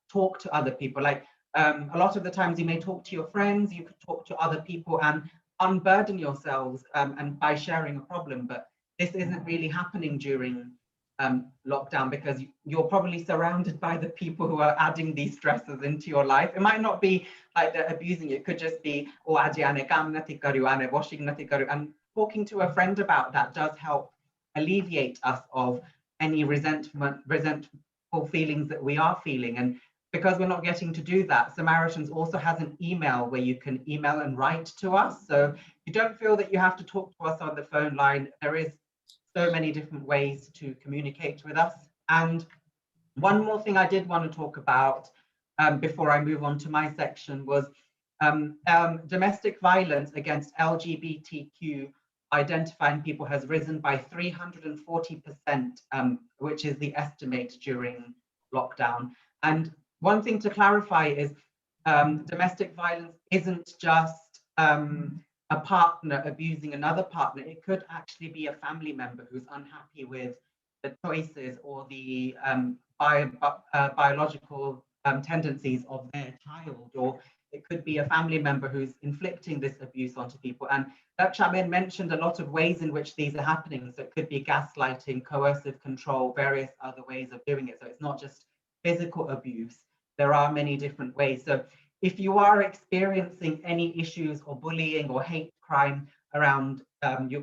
talk to other people. Like a lot of the times you may talk to your friends, you could talk to other people and unburden yourselves and by sharing a problem. But this isn't really happening during lockdown because you're probably surrounded by the people who are adding these stresses into your life. It might not be like they're abusing you. It could just be, oh, and talking to a friend about that does help alleviate us of any resentful feelings that we are feeling. And because we're not getting to do that, Samaritans also has an email where you can email and write to us. So you don't feel that you have to talk to us on the phone line. There is so many different ways to communicate with us. And one more thing I did want to talk about before I move on to my section was domestic violence against LGBTQ identifying people has risen by 340%, which is the estimate during lockdown. And one thing to clarify is domestic violence isn't just a partner abusing another partner. It could actually be a family member who's unhappy with the choices or the biological tendencies of their child, or it could be a family member who's inflicting this abuse onto people. And Dr. Amin mentioned a lot of ways in which these are happening. So it could be gaslighting, coercive control, various other ways of doing it. So it's not just physical abuse. There are many different ways. So if you are experiencing any issues or bullying or hate crime around your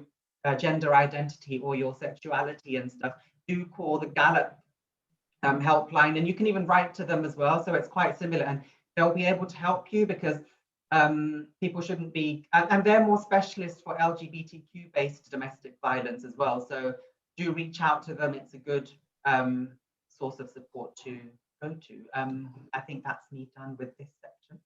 gender identity or your sexuality and stuff, do call the Gallup helpline, and you can even write to them as well. So it's quite similar, and they'll be able to help you because people shouldn't be, and they're more specialists for LGBTQ based domestic violence as well. So do reach out to them. It's a good source of support to go to. I think that's me done with this section.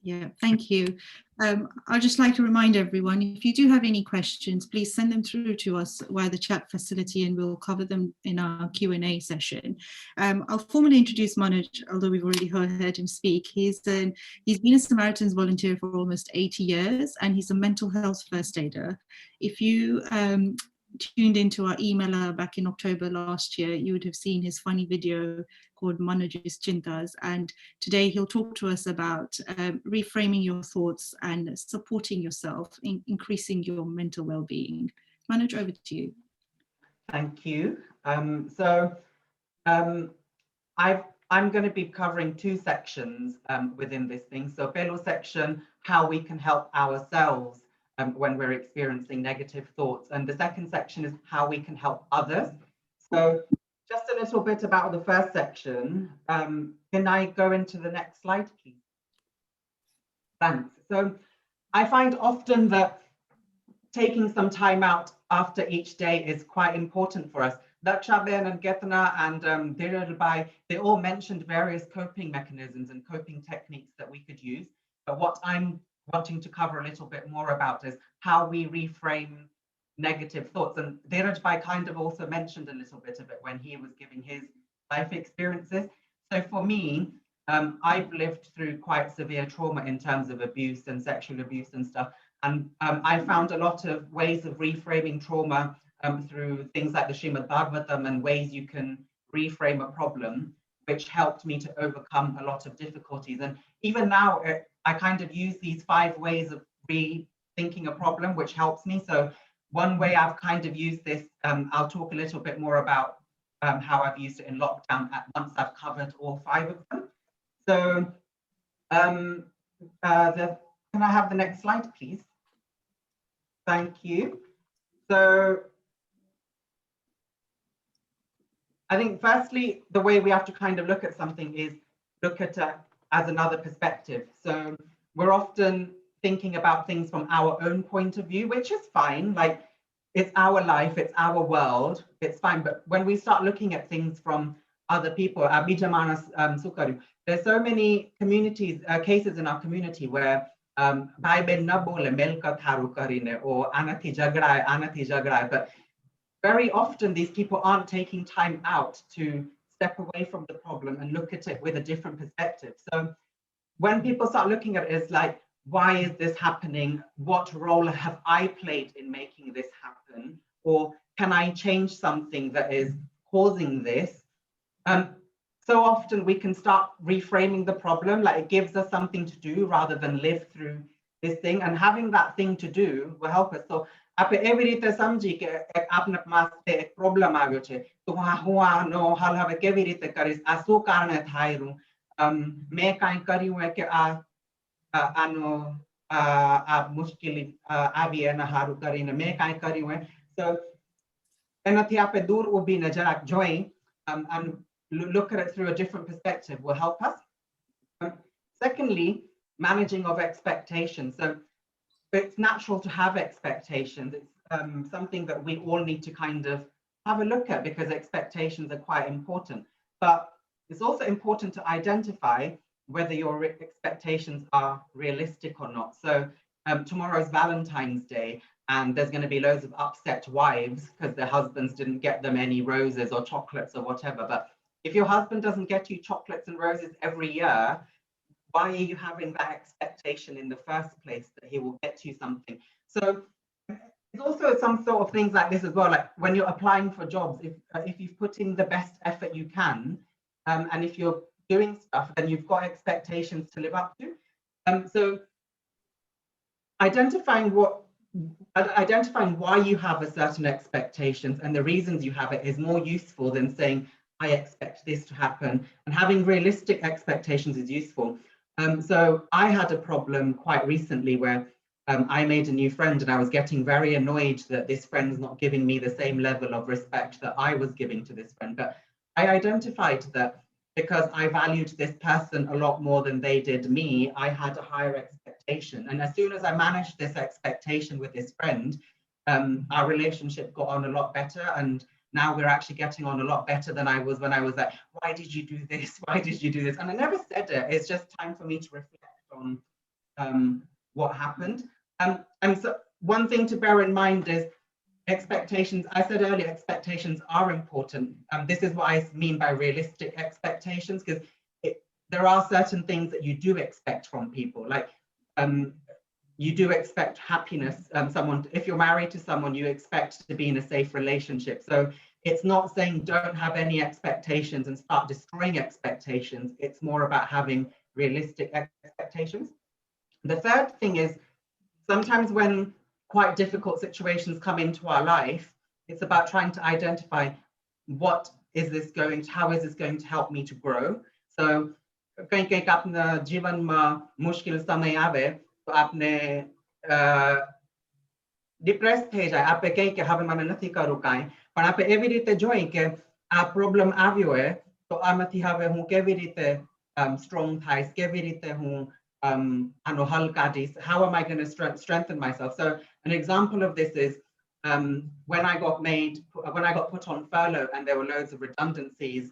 Yeah, thank you. I'd just like to remind everyone, if you do have any questions, please send them through to us via the chat facility and we'll cover them in our Q&A session. I'll formally introduce Manoj, although we've already heard him speak. He's been a Samaritans volunteer for almost 80 years and he's a mental health first aider. If you tuned into our emailer back in October last year, you would have seen his funny video called Manoj's Chintas, and today he'll talk to us about reframing your thoughts and supporting yourself in increasing your mental well-being. Manoj, over to you. Thank you. I'm going to be covering two sections within this thing. So Belo section, how we can help ourselves when we're experiencing negative thoughts. And the second section is how we can help others. So just a little bit about the first section. Can I go into the next slide, please? Thanks. So I find often that taking some time out after each day is quite important for us. Dakshaben and Getana and Dhirubhai, they all mentioned various coping mechanisms and coping techniques that we could use. But what I'm wanting to cover a little bit more about is how we reframe negative thoughts. And Dhirubhai kind of also mentioned a little bit of it when he was giving his life experiences. So for me, I've lived through quite severe trauma in terms of abuse and sexual abuse and stuff. And I found a lot of ways of reframing trauma through things like the Srimad Bhagavatam and ways you can reframe a problem, which helped me to overcome a lot of difficulties. And even now, I kind of use these 5 ways of rethinking a problem, which helps me. So one way I've kind of used this, I'll talk a little bit more about how I've used it in lockdown. At once I've covered all 5 of them. So can I have the next slide, please? Thank you. So I think firstly, the way we have to kind of look at something is look at it as another perspective. So we're often thinking about things from our own point of view, which is fine. Like, it's our life, it's our world, it's fine. But when we start looking at things from other people, there's so many communities, cases in our community where or but very often these people aren't taking time out to step away from the problem and look at it with a different perspective. So when people start looking at it as like, why is this happening? What role have I played in making this happen? Or can I change something that is causing this? So often we can start reframing the problem, like it gives us something to do rather than live through this thing, and having that thing to do will help us. So આપણે એવી રીતે સમજી કે આપને માથે એક problem આવ્યો છે તો હું આનો હલ હવે કેવી રીતે કરીશ, આ શું કારણે થાયરું, મેં કાંઈ કર્યું હોય કે આનો આ મુશ્કેલી આવી એના હારું કરીને મેં કાંઈ કર્યું હોય. So એનાથી આપણે દૂર ઊભીને જરાક જોઈ and look at it through a different perspective will help us. Secondly, managing of expectations. So it's natural to have expectations. It's something that we all need to kind of have a look at because expectations are quite important. But it's also important to identify whether your expectations are realistic or not. So tomorrow's Valentine's Day, and there's going to be loads of upset wives because their husbands didn't get them any roses or chocolates or whatever. But if your husband doesn't get you chocolates and roses every year, why are you having that expectation in the first place that he will get you something? So there's also some sort of things like this as well. Like when you're applying for jobs, if you've put in the best effort you can, and if you're doing stuff, then you've got expectations to live up to. So identifying why you have a certain expectations and the reasons you have it is more useful than saying, I expect this to happen, and having realistic expectations is useful. So I had a problem quite recently where I made a new friend and I was getting very annoyed that this friend's not giving me the same level of respect that I was giving to this friend. But I identified that because I valued this person a lot more than they did me, I had a higher expectation. And as soon as I managed this expectation with this friend, our relationship got on a lot better. And now we're actually getting on a lot better than I was when I was like, why did you do this? Why did you do this? And I never said it. It's just time for me to reflect on what happened. And so one thing to bear in mind is expectations. I said earlier, expectations are important. This is what I mean by realistic expectations, because there are certain things that you do expect from people. Like you do expect happiness. If you're married to someone, you expect to be in a safe relationship. So it's not saying don't have any expectations and start destroying expectations. It's more about having realistic expectations. The third thing is sometimes when quite difficult situations come into our life, it's about trying to identify how is this going to help me to grow. So जीवनमा मुश्किल समय आवे तो आपने depress થઈ જાય, આપણે કઈ કે હવે મને નથી કરવું કાંઈ, પણ આપણે એવી રીતે જોઈ કે આ પ્રોબ્લેમ આવ્યો હોય તો આમાંથી હવે હું કેવી રીતે સ્ટ્રોંગ થાઈશ, કેવી રીતે હું આનો હલ કાઢીશ, how am I going to strengthen myself? So an example of this is when I got put on furlough and there were loads of redundancies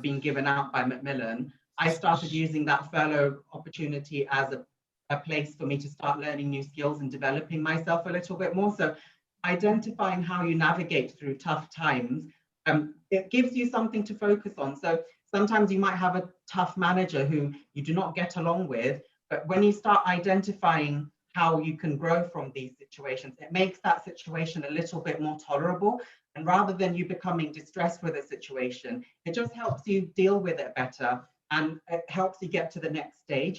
being given out by Macmillan, I started using that furlough opportunity as a place for me to start learning new skills and developing myself a little bit more. So identifying how you navigate through tough times, it gives you something to focus on. So sometimes you might have a tough manager who you do not get along with, but when you start identifying how you can grow from these situations, it makes that situation a little bit more tolerable. And rather than you becoming distressed with a situation, it just helps you deal with it better and it helps you get to the next stage.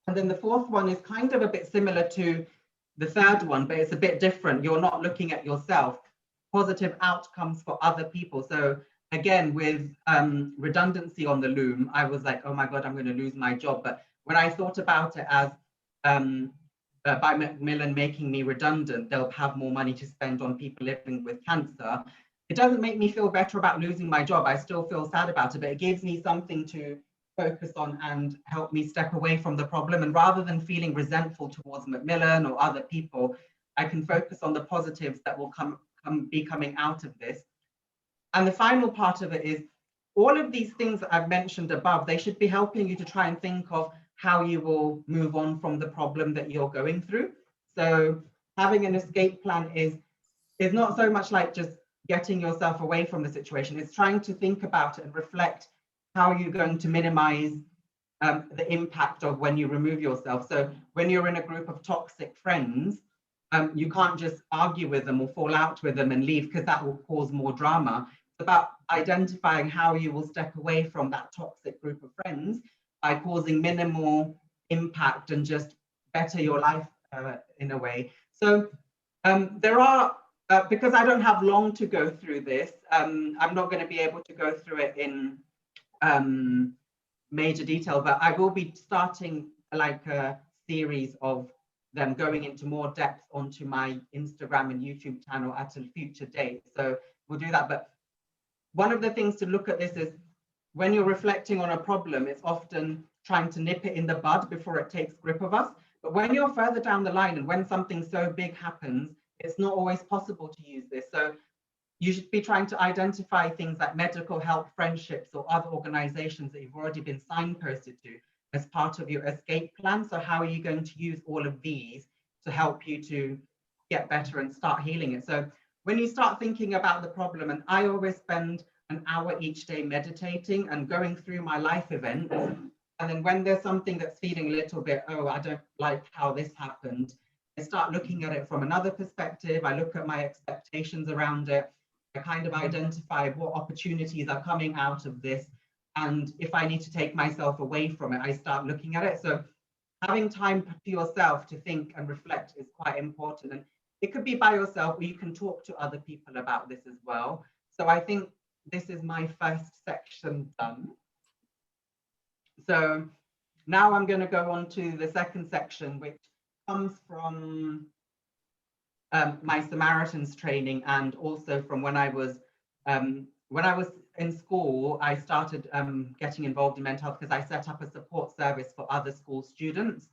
And then the fourth one is kind of a bit similar to the third one, but it's a bit different. You're not looking at yourself. Positive outcomes for other people. So again, with redundancy on the loom, I was like, oh my God, I'm going to lose my job. But when I thought about it as by Macmillan making me redundant, they'll have more money to spend on people living with cancer. It doesn't make me feel better about losing my job. I still feel sad about it, but it gives me something to focus on and help me step away from the problem. And rather than feeling resentful towards Macmillan or other people, I can focus on the positives that will be coming out of this. And the final part of it is all of these things that I've mentioned above, they should be helping you to try and think of how you will move on from the problem that you're going through. So having an escape plan is not so much like just getting yourself away from the situation. It's trying to think about it and reflect how you're going to minimize the impact of when you remove yourself. So when you're in a group of toxic friends, you can't just argue with them or fall out with them and leave, because that will cause more drama. It's about identifying how you will step away from that toxic group of friends by causing minimal impact and just better your life in a way. So there are, because I don't have long to go through this, I'm not going to be able to go through it in major detail, but I will be starting like a series of them going into more depth onto my Instagram and YouTube channel at a future date. So we'll do that. But one of the things to look at this is when you're reflecting on a problem, it's often trying to nip it in the bud before it takes grip of us. But when you're further down the line and when something so big happens, it's not always possible to use this. So you should be trying to identify things like medical help, friendships, or other organizations that you've already been signposted to as part of your escape plan. So how are you going to use all of these to help you to get better and start healing it? So when you start thinking about the problem, and I always spend an hour each day meditating and going through my life events. And then when there's something that's feeling a little bit, oh, I don't like how this happened, I start looking at it from another perspective. I look at my expectations around it. I kind of identify what opportunities are coming out of this. And if I need to take myself away from it, I start looking at it. So having time for yourself to think and reflect is quite important. And it could be by yourself, or you can talk to other people about this as well. So I think this is my first section done. So now I'm going to go on to the second section, which comes from my Samaritans training, and also from when I was in school. I started getting involved in mental health because I set up a support service for other school students,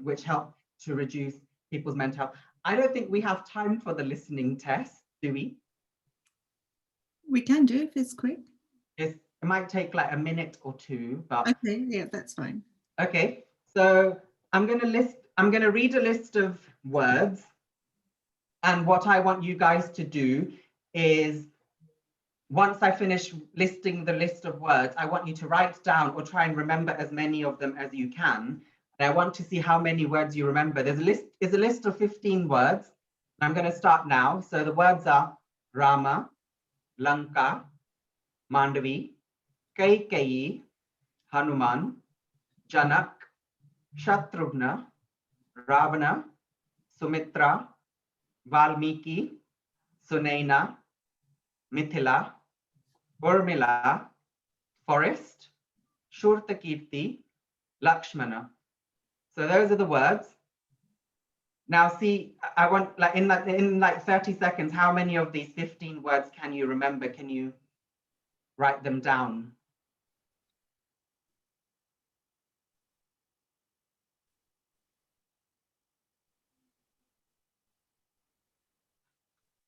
which helped to reduce people's mental health. I don't think we have time for the listening test, do we? We can do if it's quick. It might take like a minute or two, but okay, yeah, that's fine. Okay, so I'm going to read a list of words, and what I want you guys to do is, once I finish listing the list of words, I want you to write down or try and remember as many of them as you can. And I want to see how many words you remember. There's a list of 15 words. I'm going to start now. So the words are Rama, Lanka, Mandavi, Kaikeyi, Hanuman, Janak, Shatrugna, Ravana, Sumitra, Valmiki, Sunaina, Mithila, Urmila, Forest, Shurtakirti, Lakshmana. So those are the words. Now see, I want like in 30 seconds, how many of these 15 words can you remember? Can you write them down?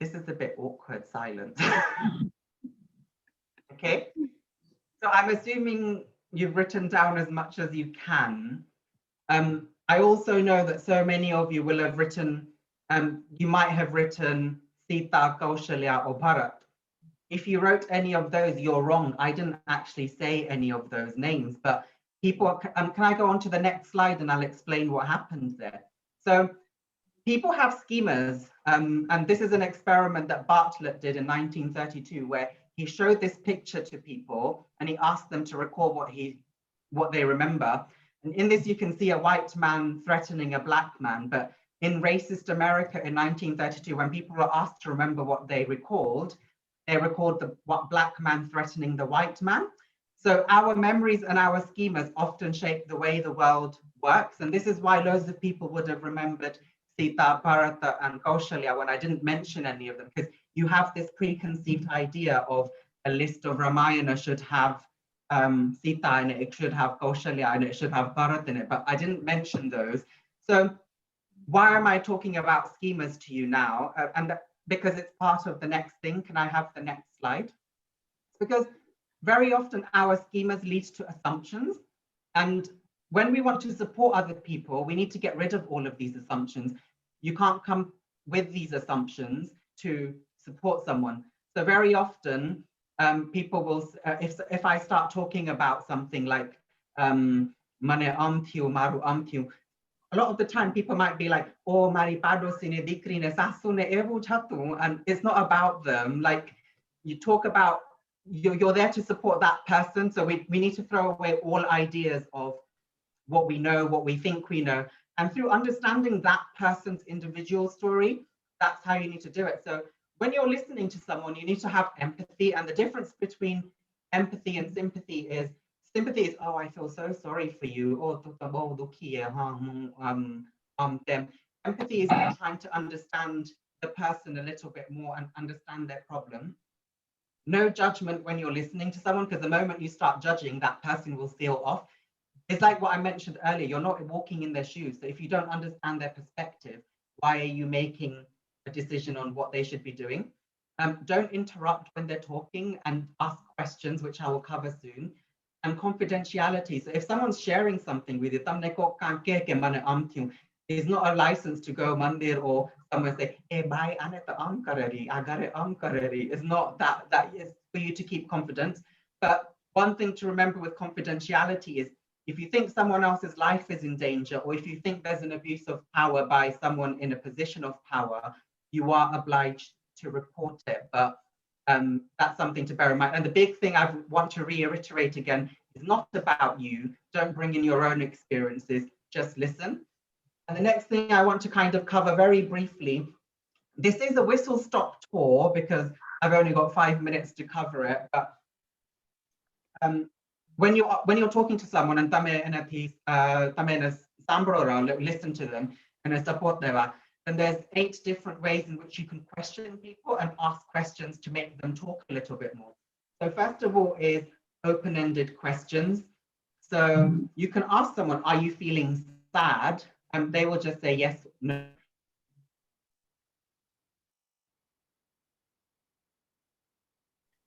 This is a bit awkward silence. Okay, so I'm assuming you've written down as much as you can. I also know that so many of you will have written, you might have written Sita, Kaushalya, or Bharat. If you wrote any of those, you're wrong. I didn't actually say any of those names, but people, can I go on to the next slide and I'll explain what happened there? So people have schemas, and this is an experiment that Bartlett did in 1932, where he showed this picture to people and he asked them to recall what they remember. And in this, you can see a white man threatening a black man. But in racist America in 1932, when people were asked to remember what they recalled, they record the black man threatening the white man. So our memories and our schemas often shape the way the world works. And this is why loads of people would have remembered Sita, Bharata, and Kaushalya when I didn't mention any of them, because you have this preconceived idea of a list of Ramayana should have Sita in it, it should have Kaushalya and it should have Bharata in it, but I didn't mention those. So why am I talking about schemas to you now? Because it's part of the next thing. Can I have the next slide? It's because very often our schemas lead to assumptions. And when we want to support other people, we need to get rid of all of these assumptions. You can't come with these assumptions to support someone. So very often people will, if I start talking about something like mane amtiu, maru amtiu, a lot of the time people might be like, oh, maripado sine dikrine sasune evu chatu, and it's not about them. Like you talk about, you're there to support that person. So we need to throw away all ideas of what we know, what we think we know. And through understanding that person's individual story, that's how you need to do it. So when you're listening to someone, you need to have empathy. And the difference between empathy and sympathy is, oh, I feel so sorry for you. Empathy is trying to understand the person a little bit more and understand their problem. No judgment when you're listening to someone, because the moment you start judging, that person will seal off. It's like what I mentioned earlier, you're not walking in their shoes. So if you don't understand their perspective, why are you making a decision on what they should be doing? Don't interrupt when they're talking and ask questions, which I will cover soon. And confidentiality. So if someone's sharing something with you, it's not a license to go mandir or someone say, hey, bye, aneta karari, agare karari. It's not that is for you to keep confidence. But one thing to remember with confidentiality is if you think someone else's life is in danger, or if you think there's an abuse of power by someone in a position of power, you are obliged to report it. But that's something to bear in mind. And the big thing I want to reiterate again is not about you. Don't bring in your own experiences, just listen. And the next thing I want to kind of cover very briefly, this is a whistle-stop tour because I've only got 5 minutes to cover it. But when you're talking to someone and listen to them and support them, and there's 8 different ways in which you can question people and ask questions to make them talk a little bit more. So first of all is open-ended questions. So you can ask someone, are you feeling sad? And they will just say yes, no.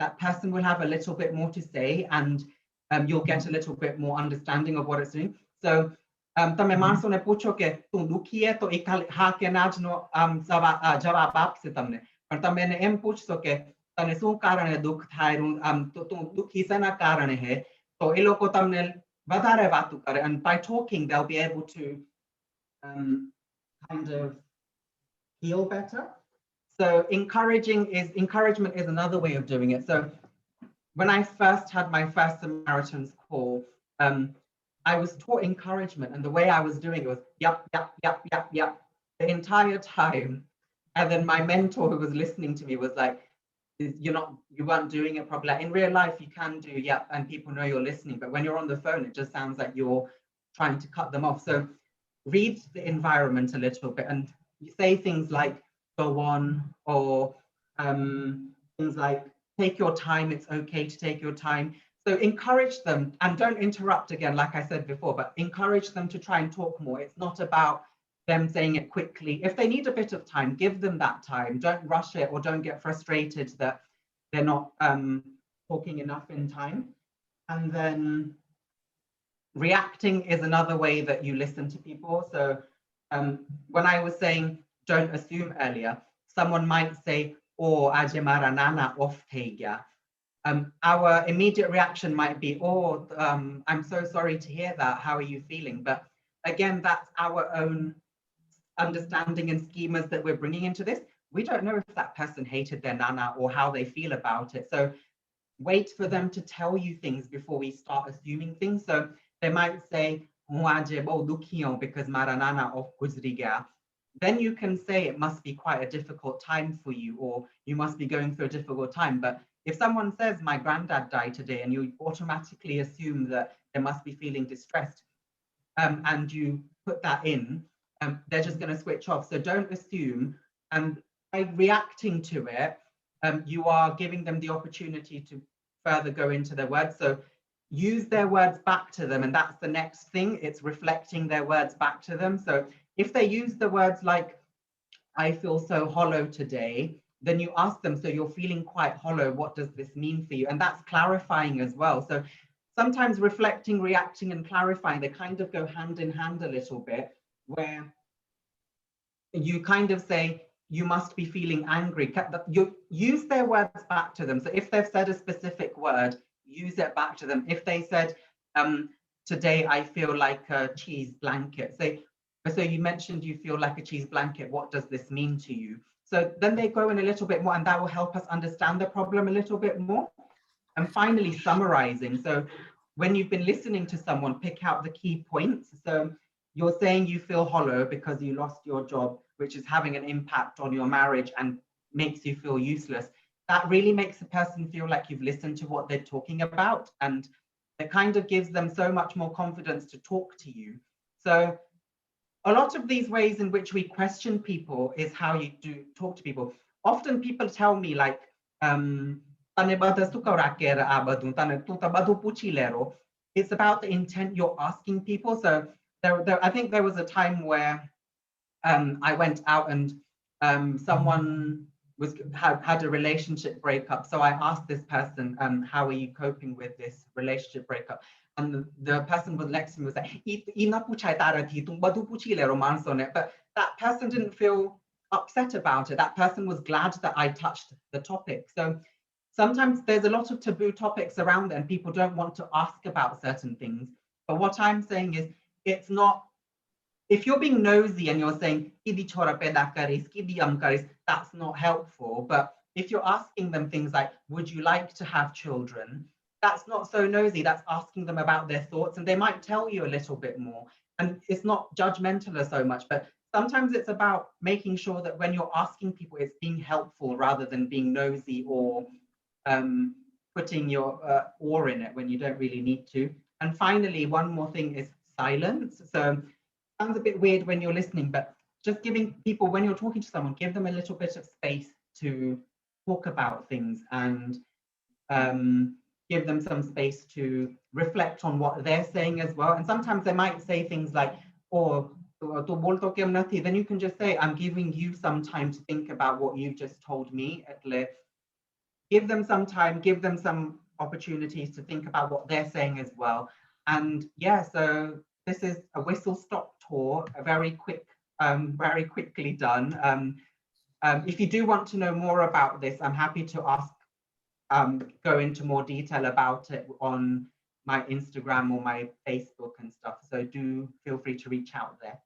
That person will have a little bit more to say, and you'll get a little bit more understanding of what it's doing. So તમે માણસોને પૂછો કે તું દુખી હે તો એક હા કે ના જનો જવાબ આપશે તમને, પણ તમે એને એમ પૂછશો કે તને શું કારણે દુઃખ થાય, તો તું દુખી શેના કારણે હે, તો એ લોકો તમને વધારે વાતો કરે, and by talking they'll be able to kind of heal better. So encouragement is another way of doing it. So when I first had my first Samaritans call, I was taught encouragement, and the way I was doing it was yep, yep, yep, yep, yep, the entire time. And then my mentor who was listening to me was like, you weren't doing it properly. Like in real life, you can do yep, and people know you're listening, but when you're on the phone, it just sounds like you're trying to cut them off. So read the environment a little bit and say things like go on, or things like take your time, it's okay to take your time. So encourage them and don't interrupt again, like I said before, but encourage them to try and talk more. It's not about them saying it quickly. If they need a bit of time, give them that time. Don't rush it, or don't get frustrated that they're not talking enough in time. And then reacting is another way that you listen to people. So when I was saying don't assume earlier, someone might say, oh, aje mara nana off thei gaya. Our immediate reaction might be, oh, I'm so sorry to hear that. How are you feeling? But again, that's our own understanding and schemas that we're bringing into this. We don't know if that person hated their nana or how they feel about it. So wait for them to tell you things before we start assuming things. So they might say, because mara nana of guzri gaya. then you can say it must be quite a difficult time for you, or you must be going through a difficult time. But if someone says my granddad died today, and you automatically assume that they must be feeling distressed, and you put that in, they're just going to switch off. So don't assume, and by reacting to it, you are giving them the opportunity to further go into their words. So use their words back to them, and that's the next thing. It's reflecting their words back to them. So if they use the words like, I feel so hollow today, then you ask them, so you're feeling quite hollow, what does this mean for you? And that's clarifying as well. So sometimes reflecting, reacting, and clarifying, they kind of go hand in hand a little bit, where you kind of say, you must be feeling angry. You use their words back to them. So if they've said a specific word, use it back to them. If they said, today I feel like a cheese blanket, say, so you mentioned you feel like a cheese blanket, what does this mean to you? So then they go in a little bit more, and that will help us understand the problem a little bit more. And finally, summarizing. So when you've been listening to someone, pick out the key points. So you're saying you feel hollow because you lost your job, which is having an impact on your marriage and makes you feel useless. That really makes the person feel like you've listened to what they're talking about, and it kind of gives them so much more confidence to talk to you. So a lot of these ways in which we question people is how you do talk to people. Often people tell me like, it's about the intent you're asking people. So I think there was a time where I went out and someone had a relationship breakup. So I asked this person, how are you coping with this relationship breakup? And the person was next to me was like, but that person didn't feel upset about it. That person was glad that I touched the topic. So sometimes there's a lot of taboo topics around it, and people don't want to ask about certain things. But what I'm saying is, it's not, if you're being nosy and you're saying, that's not helpful. But if you're asking them things like, would you like to have children? That's not so nosy. That's asking them about their thoughts, and they might tell you a little bit more. And it's not judgmental so much, but sometimes it's about making sure that when you're asking people, it's being helpful rather than being nosy or putting your oar in it when you don't really need to. And finally, one more thing is silence. So sounds a bit weird when you're listening, but just giving people, when you're talking to someone, give them a little bit of space to talk about things, and give them some space to reflect on what they're saying as well. And sometimes they might say things like, oh, then you can just say, I'm giving you some time to think about what you've just told me. Give them some time, give them some opportunities to think about what they're saying as well. And yeah, so this is a whistle-stop tour, a very quickly done. If you do want to know more about this, I'm happy to go into more detail about it on my Instagram or my Facebook and stuff. So do feel free to reach out there.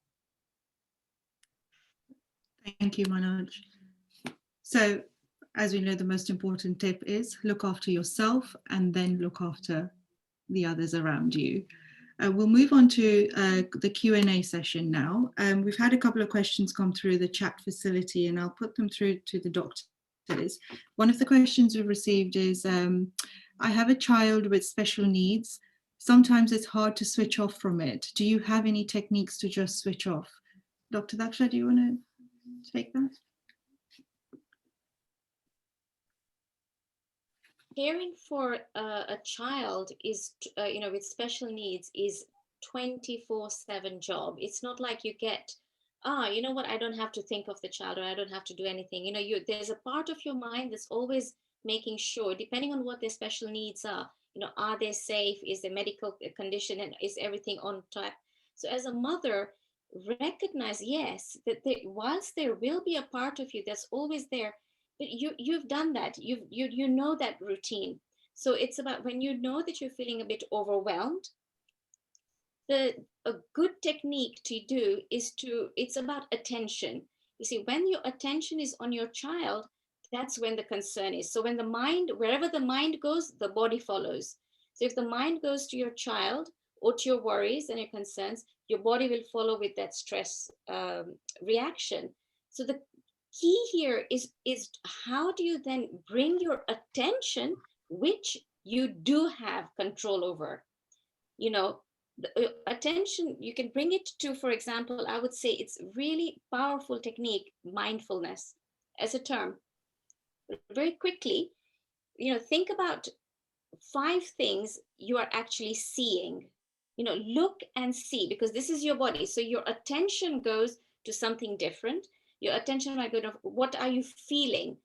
Thank you, Manoj. So, as we know, the most important tip is look after yourself and then look after the others around you. We'll move on to the Q&A session now. We've had a couple of questions come through the chat facility, and I'll put them through to the doctors. One of the questions we've received is, I have a child with special needs. Sometimes it's hard to switch off from it. Do you have any techniques to just switch off? Dr. Daksha, do you want to take that? Caring for a child is, with special needs is 24/7 job. It's not like you get, you know what, I don't have to think of the child, or I don't have to do anything. There's a part of your mind that's always making sure, depending on what their special needs are they safe? Is their medical condition, and is everything on track? So as a mother, recognize, yes, that whilst there will be a part of you that's always there, but you've done that. You know that routine. So it's about, when you know that you're feeling a bit overwhelmed, a good technique to do is it's about attention. You see, when your attention is on your child, that's when the concern is. So when the mind, wherever the mind goes, the body follows. So if the mind goes to your child or to your worries and your concerns, your body will follow with that stress reaction. So the key here is how do you then bring your attention, which you do have control over? You know, the attention, you can bring it to, for example, I would say it's really powerful technique, mindfulness as a term. Very quickly, you know, think about 5 things you are actually seeing. You know, look and see, because this is your body. So your attention goes to something different. Your attention might go to what are you feeling?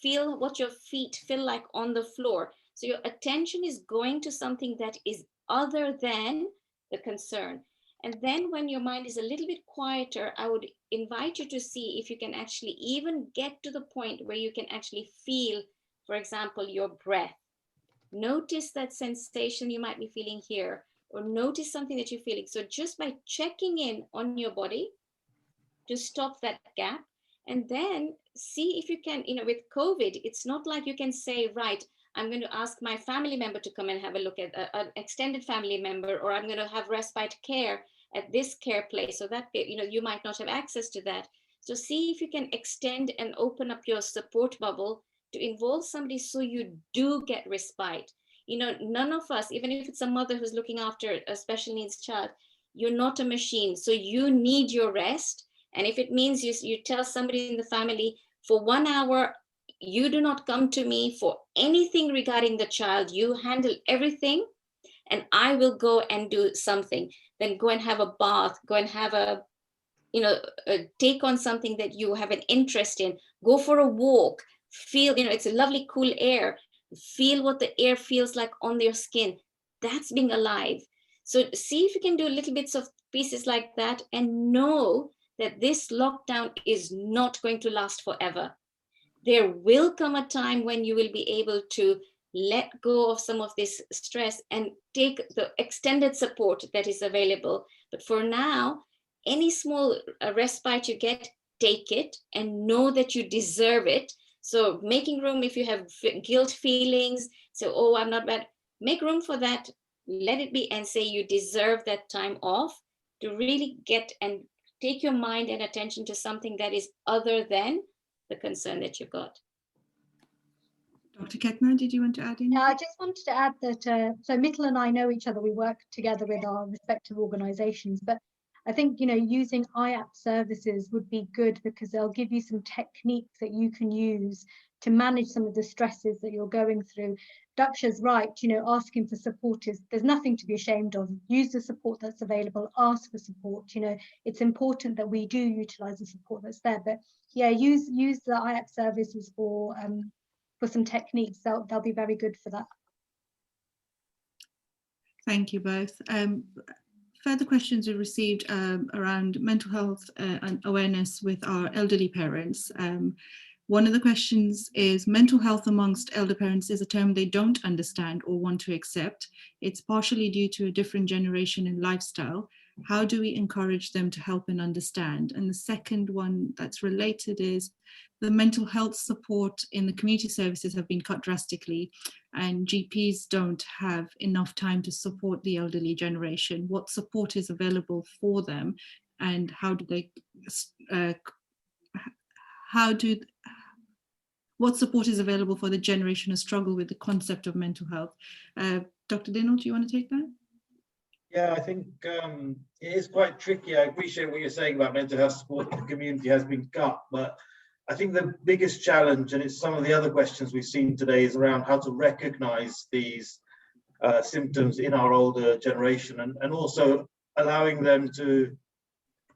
Feel what your feet feel like on the floor. So your attention is going to something that is other than the concern. And then when your mind is a little bit quieter, I would invite you to see if you can actually even get to the point where you can actually feel, for example, your breath. Notice that sensation you might be feeling here, or notice something that you're feeling. So just by checking in on your body to stop that gap, and then see if you can, you know, with COVID, it's not like you can say, right, I'm going to ask my family member to come and have a look at an extended family member, or I'm going to have respite care at this care place. So that, you know, you might not have access to that. So see if you can extend and open up your support bubble to involve somebody so you do get respite. You know, none of us, even if it's a mother who's looking after a special needs child, you're not a machine. So you need your rest. And if it means you tell somebody in the family, for 1 hour, you do not come to me for anything regarding the child, you handle everything, and I will go and do something. Then go and have a bath, go and have a, you know, take on something that you have an interest in, go for a walk, feel, you know, it's a lovely cool air, feel what the air feels like on their skin. That's being alive. So see if you can do little bits of pieces like that, and know that this lockdown is not going to last forever. There will come a time when you will be able to let go of some of this stress and take the extended support that is available. But for now, any small respite you get, take it and know that you deserve it. So making room if you have guilt feelings, so, oh, I'm not bad, make room for that, let it be, and say you deserve that time off to really get and take your mind and attention to something that is other than the concern that you've got. Dr. Ketna, did you want to add anything? Yeah, I just wanted to add that, so Mittal and I know each other, we work together with our respective organisations, but I think, you know, using IAP services would be good because they'll give you some techniques that you can use to manage some of the stresses that you're going through. Daksha's right, you know, asking for support is, there's nothing to be ashamed of. Use the support that's available, ask for support. You know, it's important that we do utilise the support that's there, but yeah, use the IAP services for some techniques. They'll be very good for that. Thank you both. Further questions we received around mental health and awareness with our elderly parents. One of the questions is, mental health amongst elder parents is a term they don't understand or want to accept. It's partially due to a different generation and lifestyle. How do we encourage them to help and understand? And the second one that's related is, the mental health support in the community services have been cut drastically, and GPs don't have enough time to support the elderly generation. What support is available for them, and how do they, what support is available for the generation who struggle with the concept of mental health? Dr. Dingle, do you want to take that? Yeah, I think it is quite tricky. I appreciate what you're saying about mental health support in the community has been cut, but I think the biggest challenge, and it's some of the other questions we've seen today, is around how to recognize these symptoms in our older generation, and also allowing them to,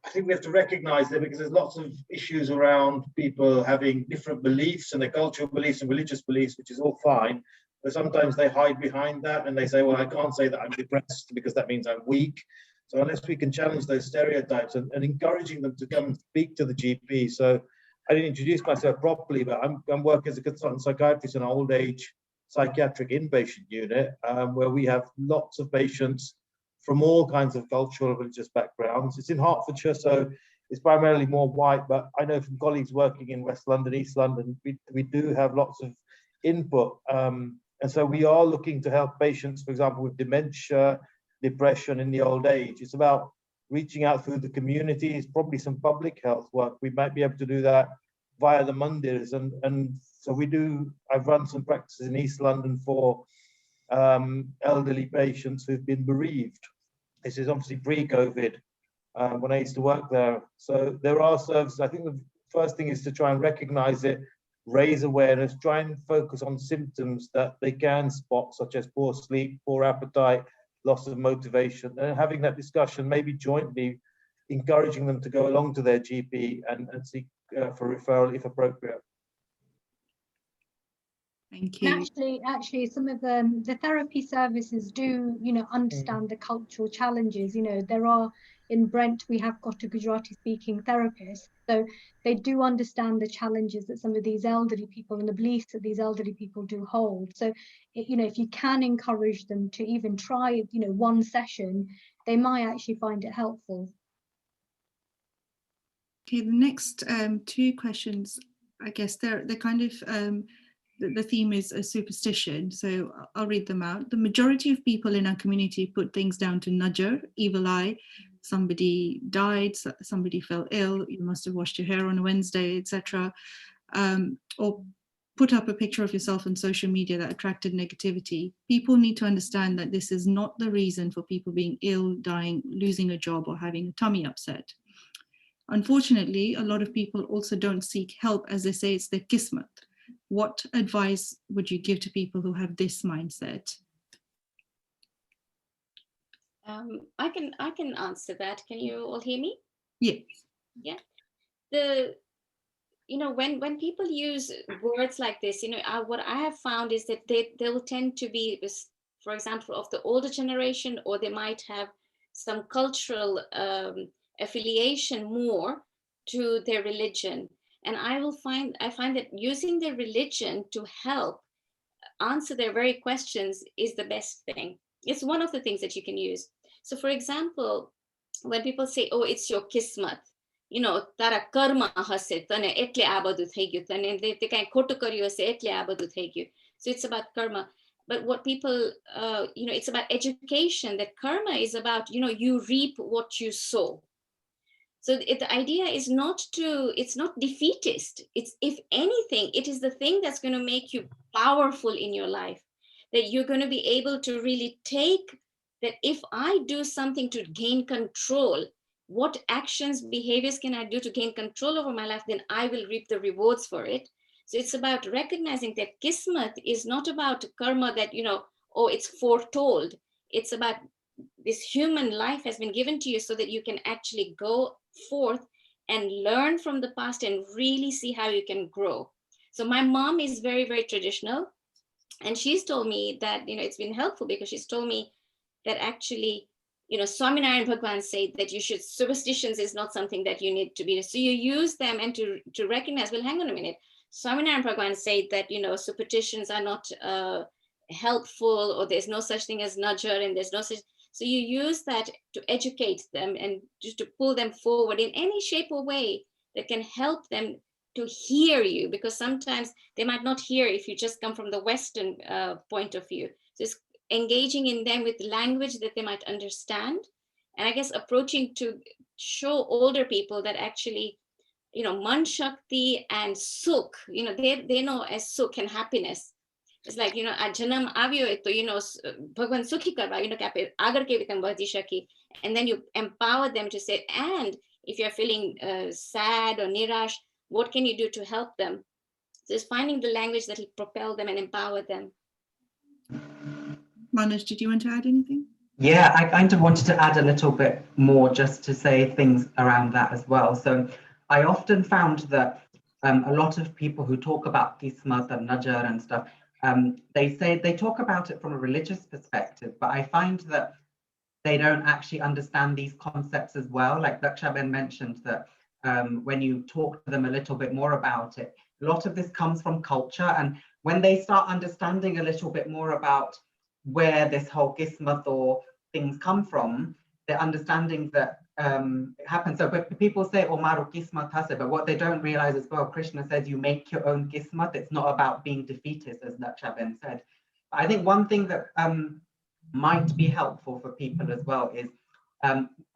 I think we have to recognize them, because there's lots of issues around people having different beliefs, and their cultural beliefs and religious beliefs, which is all fine. But sometimes they hide behind that and they say, well, I can't say that I'm depressed because that means I'm weak. So unless we can challenge those stereotypes and encouraging them to come and speak to the GP. So I didn't introduce myself properly, but I'm working as a consultant psychiatrist in an old age psychiatric inpatient unit, where we have lots of patients from all kinds of cultural and religious backgrounds. It's in Hertfordshire, so it's primarily more white, but I know from colleagues working in West London, East London, we do have lots of input. And so we are looking to help patients, for example, with dementia, depression in the old age. It's about reaching out through the communities, probably some public health work. We might be able to do that via the mandirs. And so I've run some practices in East London for elderly patients who've been bereaved. This is obviously pre-COVID, when I used to work there. So there are services. I think the first thing is to try and recognize it, raise awareness, try and focus on symptoms that they can spot, such as poor sleep, poor appetite, loss of motivation, and having that discussion, maybe jointly encouraging them to go along to their GP and seek for referral if appropriate. Thank you. Actually, some of the therapy services do, understand the cultural challenges. There are, in Brent, we have got a Gujarati speaking therapist. So they do understand the challenges that some of these elderly people and the beliefs that these elderly people do hold. So, if you can encourage them to even try, one session, they might actually find it helpful. Okay, the next two questions, I guess they're kind of, the theme is a superstition, so I'll read them out. The majority of people in our community put things down to najar, evil eye. Somebody died, somebody fell ill, you must have washed your hair on a Wednesday, etc. Or put up a picture of yourself on social media that attracted negativity. People need to understand that this is not the reason for people being ill, dying, losing a job, or having a tummy upset. Unfortunately, a lot of people also don't seek help, as they say it's their kismet. What advice would you give to people who have this mindset? I can answer that. Can you all hear me? Yes. Yeah. When people use words like this, what I have found is that they will tend to be, for example, of the older generation, or they might have some cultural affiliation more to their religion. And I find that using their religion to help answer their very questions is the best thing. It's one of the things that you can use. So for example, when people say, oh, it's your kismat, tara karma hase tane etle a badhu thai gyu tane te kai khotu karyo hase etle a badhu thai gyu. So it's about karma. But what people, it's about education, that karma is about, you reap what you sow. So the idea is it's not defeatist. It's, if anything, it is the thing that's going to make you powerful in your life, that you're going to be able to really take that. If I do something to gain control, what actions, behaviors can I do to gain control over my life? Then I will reap the rewards for it. So it's about recognizing that kismat is not about karma that, oh, it's foretold. It's about this human life has been given to you so that you can actually go forth and learn from the past and really see how you can grow. So my mom is very, very traditional. And she's told me that, it's been helpful because she's told me that actually, Swaminarayan Bhagwan said that superstitions is not something that you need to be. So you use them and to recognize, well, hang on a minute. Swaminarayan Bhagwan said that, superstitions are not helpful, or there's no such thing as najar, and there's no such. So you use that to educate them and just to pull them forward in any shape or way that can help them to hear you, because sometimes they might not hear if you just come from the Western point of view. So it's engaging in them with language that they might understand. And I guess approaching to show older people that actually, Man Shakti and Sukh, they know as Sukh and happiness. It's like, janam avyo to, Bhagwan sukhi karva, agar ke vitam vadhi shaki. And then you empower them to say, and if you're feeling sad or nirash, what can you do to help them? So it's finding the language that will propel them and empower them. Manoj, did you want to add anything? Yeah, I kind of wanted to add a little bit more just to say things around that as well. So I often found that a lot of people who talk about kismat and najar and stuff, they talk about it from a religious perspective, but I find that they don't actually understand these concepts as well. Like Dakshaben mentioned that when you talk to them a little bit more about it, a lot of this comes from culture. And when they start understanding a little bit more about where this whole kismat or things come from, they're understanding that it happens. So but people say, oh, maru kismat hase, but what they don't realize as well, Krishna says you make your own kismat. It's not about being defeatist, as Dakshaben said. But I think one thing that might be helpful for people as well is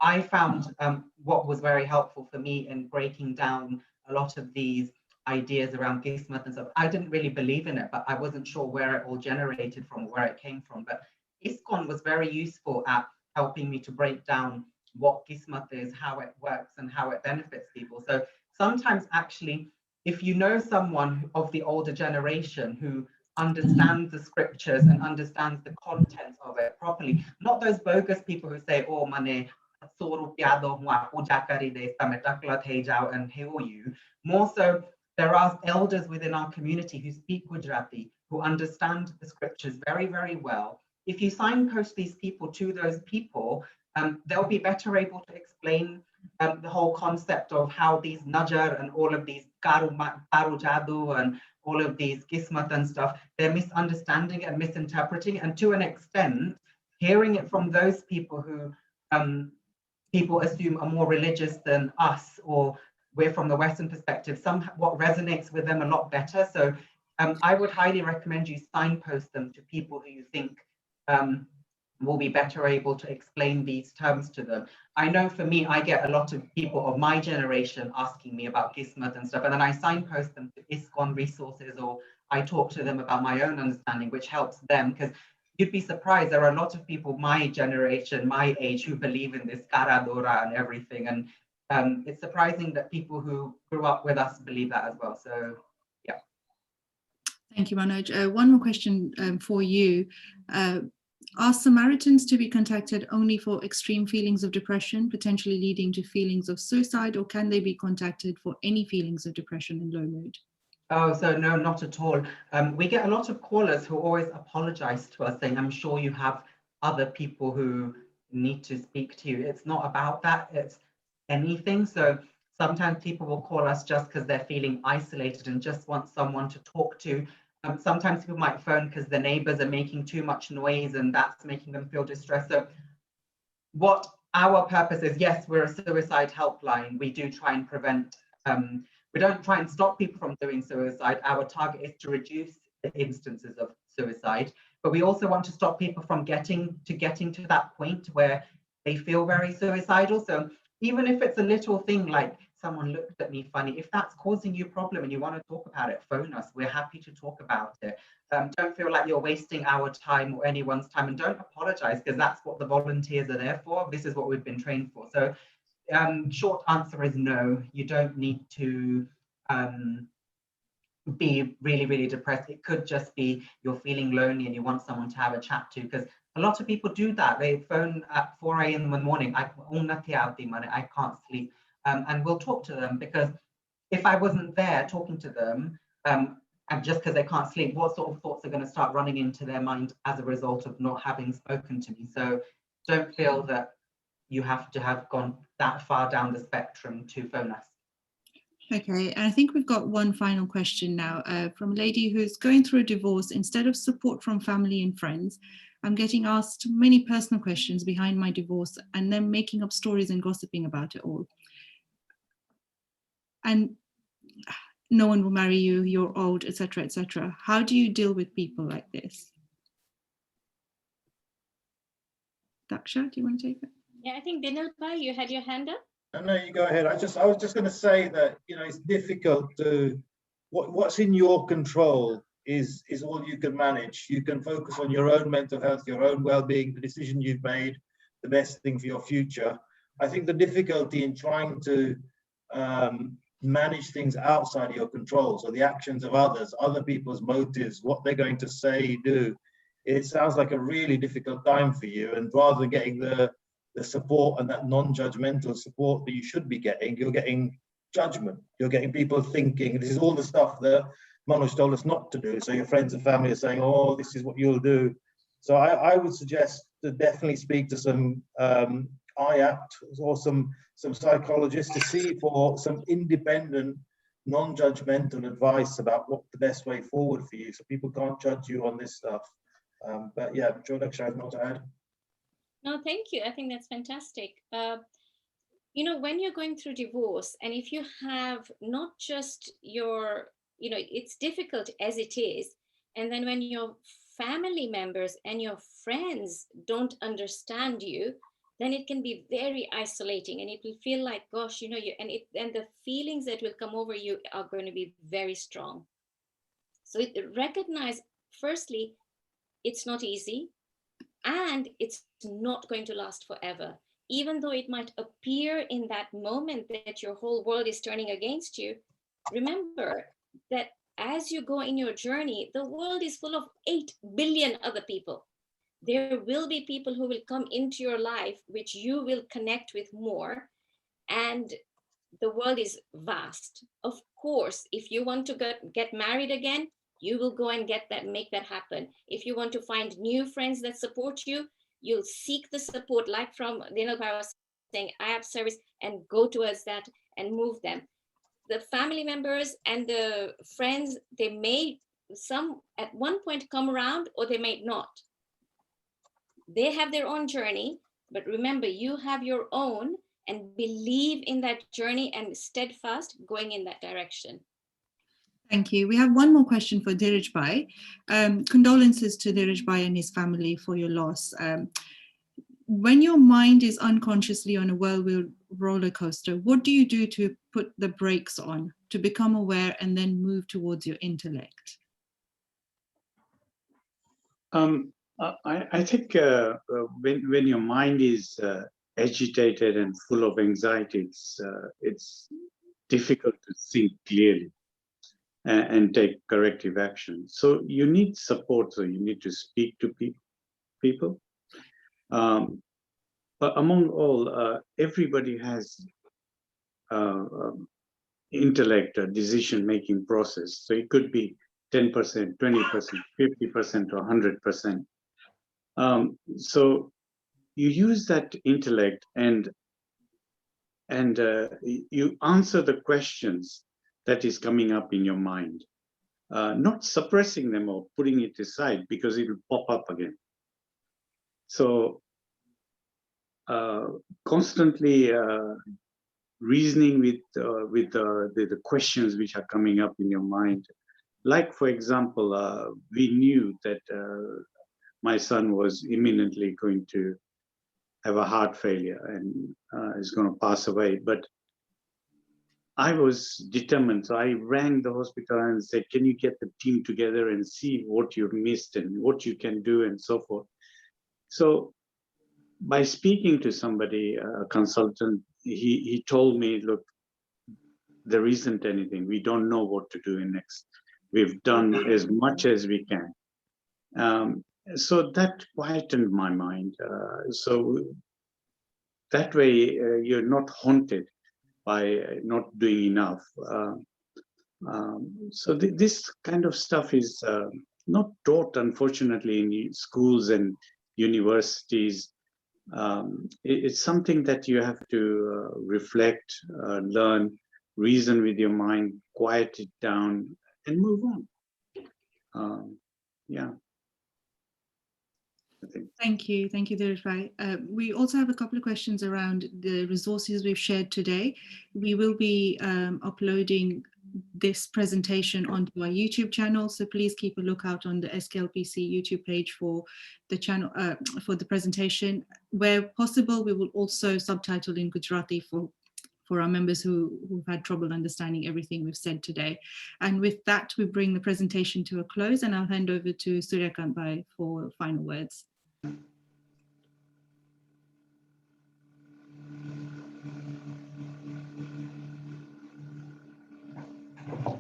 I found what was very helpful for me in breaking down a lot of these ideas around Qismat and stuff. I didn't really believe in it, but I wasn't sure where it all generated from, where it came from. But ISKCON was very useful at helping me to break down what Qismat is, how it works, and how it benefits people. So sometimes actually, if you know someone of the older generation who understands the scriptures and understands the content of it properly, not those bogus people who say, oh, mane, and heal you. More so, there are elders within our community who speak Gujarati, who understand the scriptures very, very well. If you signpost these people to those people, they'll be better able to explain the whole concept of how these najar and all of these karu jadu and all of these Qismat and stuff, they're misunderstanding and misinterpreting. And to an extent, hearing it from those people who people assume are more religious than us, or we're from the Western perspective, what resonates with them a lot better. So I would highly recommend you signpost them to people who you think will be better able to explain these terms to them. I know for me, I get a lot of people of my generation asking me about Qismat and stuff, and then I signpost them to ISKCON resources, or I talk to them about my own understanding, which helps them, because you'd be surprised, there are a lot of people my generation, my age, who believe in this Kara Dora and everything, and it's surprising that people who grew up with us believe that as well. So yeah. Thank you, Manoj. One more question for you. Are Samaritans to be contacted only for extreme feelings of depression, potentially leading to feelings of suicide, or can they be contacted for any feelings of depression and low mood? Oh, so no, not at all. We get a lot of callers who always apologize to us, saying, I'm sure you have other people who need to speak to you. It's not about that, it's anything. So sometimes people will call us just because they're feeling isolated and just want someone to talk to. Sometimes people might phone because the neighbors are making too much noise and that's making them feel distressed. So what our purpose is, yes, we're a suicide helpline. We do try and prevent, we don't try and stop people from doing suicide. Our target is to reduce the instances of suicide, but we also want to stop people from getting to that point where they feel very suicidal. So even if it's a little thing like someone looked at me funny, if that's causing you a problem and you want to talk about it, phone us. We're happy to talk about it. Don't feel like you're wasting our time or anyone's time, and don't apologize, because that's what the volunteers are there for. This is what we've been trained for. So short answer is no, you don't need to be really, really depressed. It could just be you're feeling lonely and you want someone to have a chat to, because a lot of people do that. They phone at 4 a.m. in the morning, I can't sleep. And we'll talk to them, because if I wasn't there talking to them, and just because they can't sleep, what sort of thoughts are going to start running into their mind as a result of not having spoken to me? So don't feel that you have to have gone that far down the spectrum to phone us. Okay, and I think we've got one final question now from a lady who's going through a divorce. Instead of support from family and friends, I'm getting asked many personal questions behind my divorce and then making up stories and gossiping about it all. And no one will marry you, you're old, etc., etc. How do you deal with people like this? Daksha, do you want to take it? Yeah, I think Dinal Bhai, you had your hand up. No, you go ahead. I was just going to say that, you know, it's difficult to, what's in your control is all you can manage. You can focus on your own mental health, your own well-being, the decision you've made, the best thing for your future. I think the difficulty in trying to manage things outside of your control, so the actions of others, other people's motives, what they're going to say, do, it sounds like a really difficult time for you. And rather than getting the support and that non-judgmental support that you should be getting, you're getting judgment. You're getting people thinking this is all the stuff that Manoj told us not to do. So your friends and family are saying, oh, this is what you'll do. So I would suggest to definitely speak to some IAPT or some psychologists to see for some independent, non-judgmental advice about what the best way forward for you, so people can't judge you on this stuff. But yeah, Joe Daksha has not to add. No, thank you. I think that's fantastic. You know, when you're going through divorce, and if you have not just your, you know, it's difficult as it is, and then when your family members and your friends don't understand you, then it can be very isolating, and it will feel like, gosh, you know, and the feelings that will come over you are going to be very strong. So recognize, firstly, it's not easy, and it's not going to last forever. Even though it might appear in that moment that your whole world is turning against you, remember that as you go in your journey, the world is full of 8 billion other people. There will be people who will come into your life, which you will connect with more. And the world is vast. Of course, if you want to get married again, you will go and make that happen. If you want to find new friends that support you, you'll seek the support, like from Dinal Bhai was saying, I have service, and go towards that and move them. The family members and the friends, they may, some at one point come around, or they may not. They have their own journey, but remember, you have your own, and believe in that journey and steadfast going in that direction. Thank you. We have one more question for Dheeraj Bhai. Condolences to Dheeraj Bhai and his family for your loss. When your mind is unconsciously on a whirlwind roller coaster, what do you do to put the brakes on, to become aware and then move towards your intellect? I think when your mind is agitated and full of anxiety, it's difficult to think clearly and take corrective action. So you need support. So you need to speak to people. But among all, everybody has intellect, a decision-making process. So it could be 10%, 20%, 50%, or 100%. So you use that intellect and you answer the questions that is coming up in your mind, not suppressing them or putting it aside, because it will pop up again. So constantly reasoning with the questions which are coming up in your mind. Like, for example, we knew that my son was imminently going to have a heart failure and is going to pass away. But I was determined. So I rang the hospital and said, can you get the team together and see what you've missed and what you can do and so forth. So by speaking to somebody, a consultant, he told me, look, there isn't anything. We don't know what to do next. We've done as much as we can. So that quietened my mind. So that way you're not haunted by not doing enough. So this kind of stuff is not taught, unfortunately, in schools and universities. It's something that you have to reflect, learn, reason with your mind, quiet it down, and move on. Yeah. Thank you, Dheeraj Bhai. We also have a couple of questions around the resources we've shared today. We will be uploading this presentation onto our YouTube channel, so please keep a lookout on the SKLPC YouTube page for the channel, for the presentation. Where possible, we will also subtitle in Gujarati for our members who've had trouble understanding everything we've said today. And with that, we bring the presentation to a close, and I'll hand over to Suryakant Bhai for final words.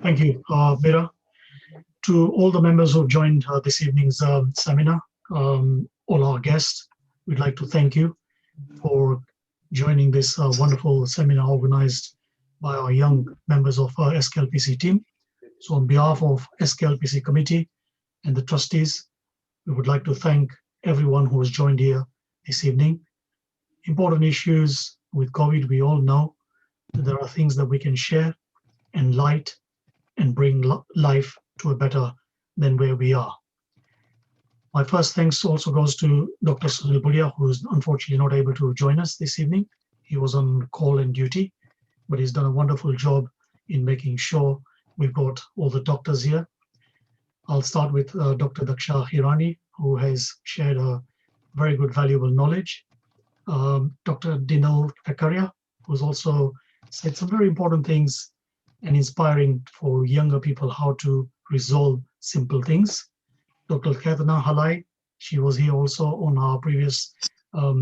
Thank you, Meera. To all the members who joined this evening's seminar, all our guests, we'd like to thank you for joining this wonderful seminar organized by our young members of our SKLPC team. So on behalf of SKLPC committee and the trustees, we would like to thank everyone who has joined here this evening. Important issues with COVID, we all know that there are things that we can share and light and bring life to a better than where we are. My first thanks also goes to Dr. Sunil Budia, who is unfortunately not able to join us this evening. He was on call and duty, but he's done a wonderful job in making sure we've got all the doctors here. I'll start with Dr. Daksha Hirani, who has shared a very good, valuable knowledge. Dr. Dinal Kakaria, who's also said some very important things and inspiring for younger people how to resolve simple things. Dr. Ketna Halai, she was here also on our previous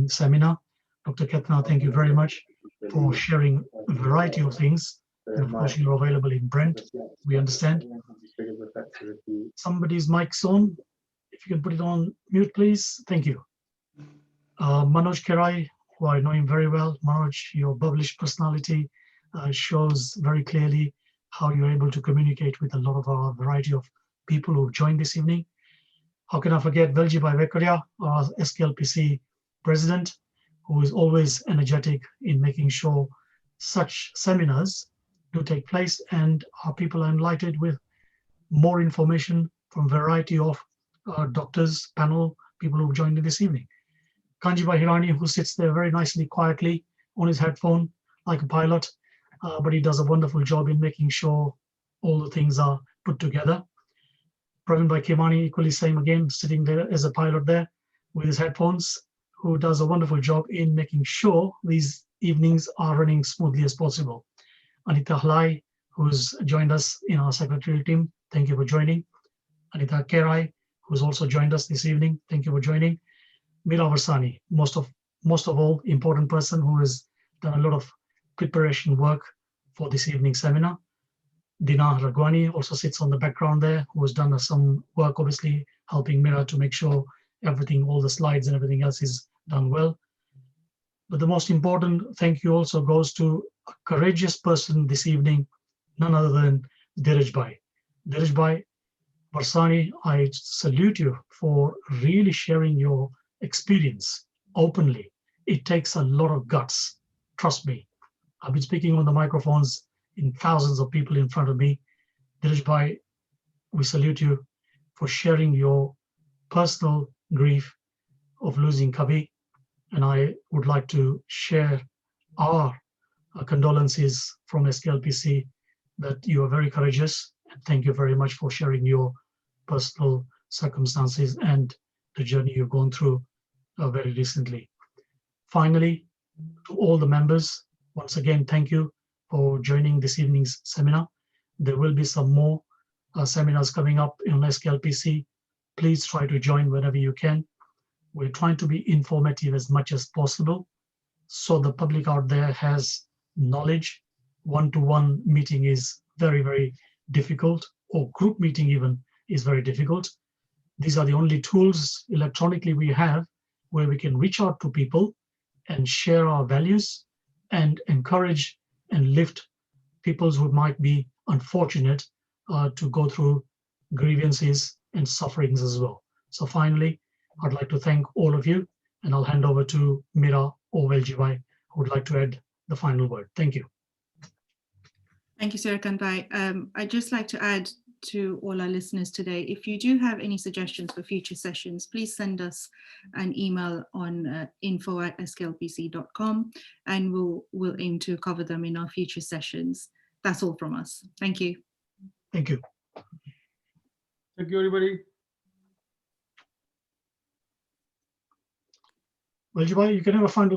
seminar. Dr. Ketna, thank you very much for sharing a variety of things. And of course, you're available in Brent, we understand. Somebody's mic's on. If you can put it on mute, please. Thank you. Manoj Kerai, who I know him very well. Manoj, your published personality shows very clearly how you're able to communicate with a lot of our variety of people who've joined this evening. How can I forget Veljibhai Vekaria, our SKLPC president, who is always energetic in making sure such seminars do take place and our people are enlightened with more information from a variety of doctors, panel, people who've joined in this evening. Kanjibai Hirani, who sits there very nicely, quietly on his headphone, like a pilot, but he does a wonderful job in making sure all the things are put together. Praveen Bhai Kimani, equally same again, sitting there as a pilot there with his headphones, who does a wonderful job in making sure these evenings are running smoothly as possible. Anita Halai, who's joined us in our secretarial team, thank you for joining. Anita Kerai, who's also joined us this evening, thank you for joining. Mira Varsani, most of all, important person who has done a lot of preparation work for this evening's seminar. Dina Ragwani also sits on the background there, who has done some work, obviously helping Mira to make sure everything, all the slides and everything else is done well. But the most important thank you also goes to a courageous person this evening, none other than Dheeraj Bhai. Dheeraj Bhai Varsani, I salute you for really sharing your experience openly. It takes a lot of guts, trust me. I've been speaking on the microphones in thousands of people in front of me. Dheeraj Bhai, we salute you for sharing your personal grief of losing Kavi. And I would like to share our condolences from SKLPC that you are very courageous. And thank you very much for sharing your personal circumstances and the journey you've gone through very recently. Finally, to all the members, once again, thank you for joining this evening's seminar. There will be some more seminars coming up in SKLPC. Please try to join whenever you can. We're trying to be informative as much as possible, so the public out there has knowledge. One-to-one meeting is very, very difficult, or group meeting even is very difficult. These are the only tools electronically we have where we can reach out to people and share our values and encourage and lift people who might be unfortunate to go through grievances and sufferings as well. So finally, I'd like to thank all of you, and I'll hand over to Mira or Veljibhai, who would like to add the final word. Thank you. Thank you, Sirikan Bhai. I'd just like to add to all our listeners today, if you do have any suggestions for future sessions, please send us an email on info@sklpc.com, and we'll aim to cover them in our future sessions. That's all from us. Thank you. Thank you. Thank you, everybody. Veljibhai, you can have a final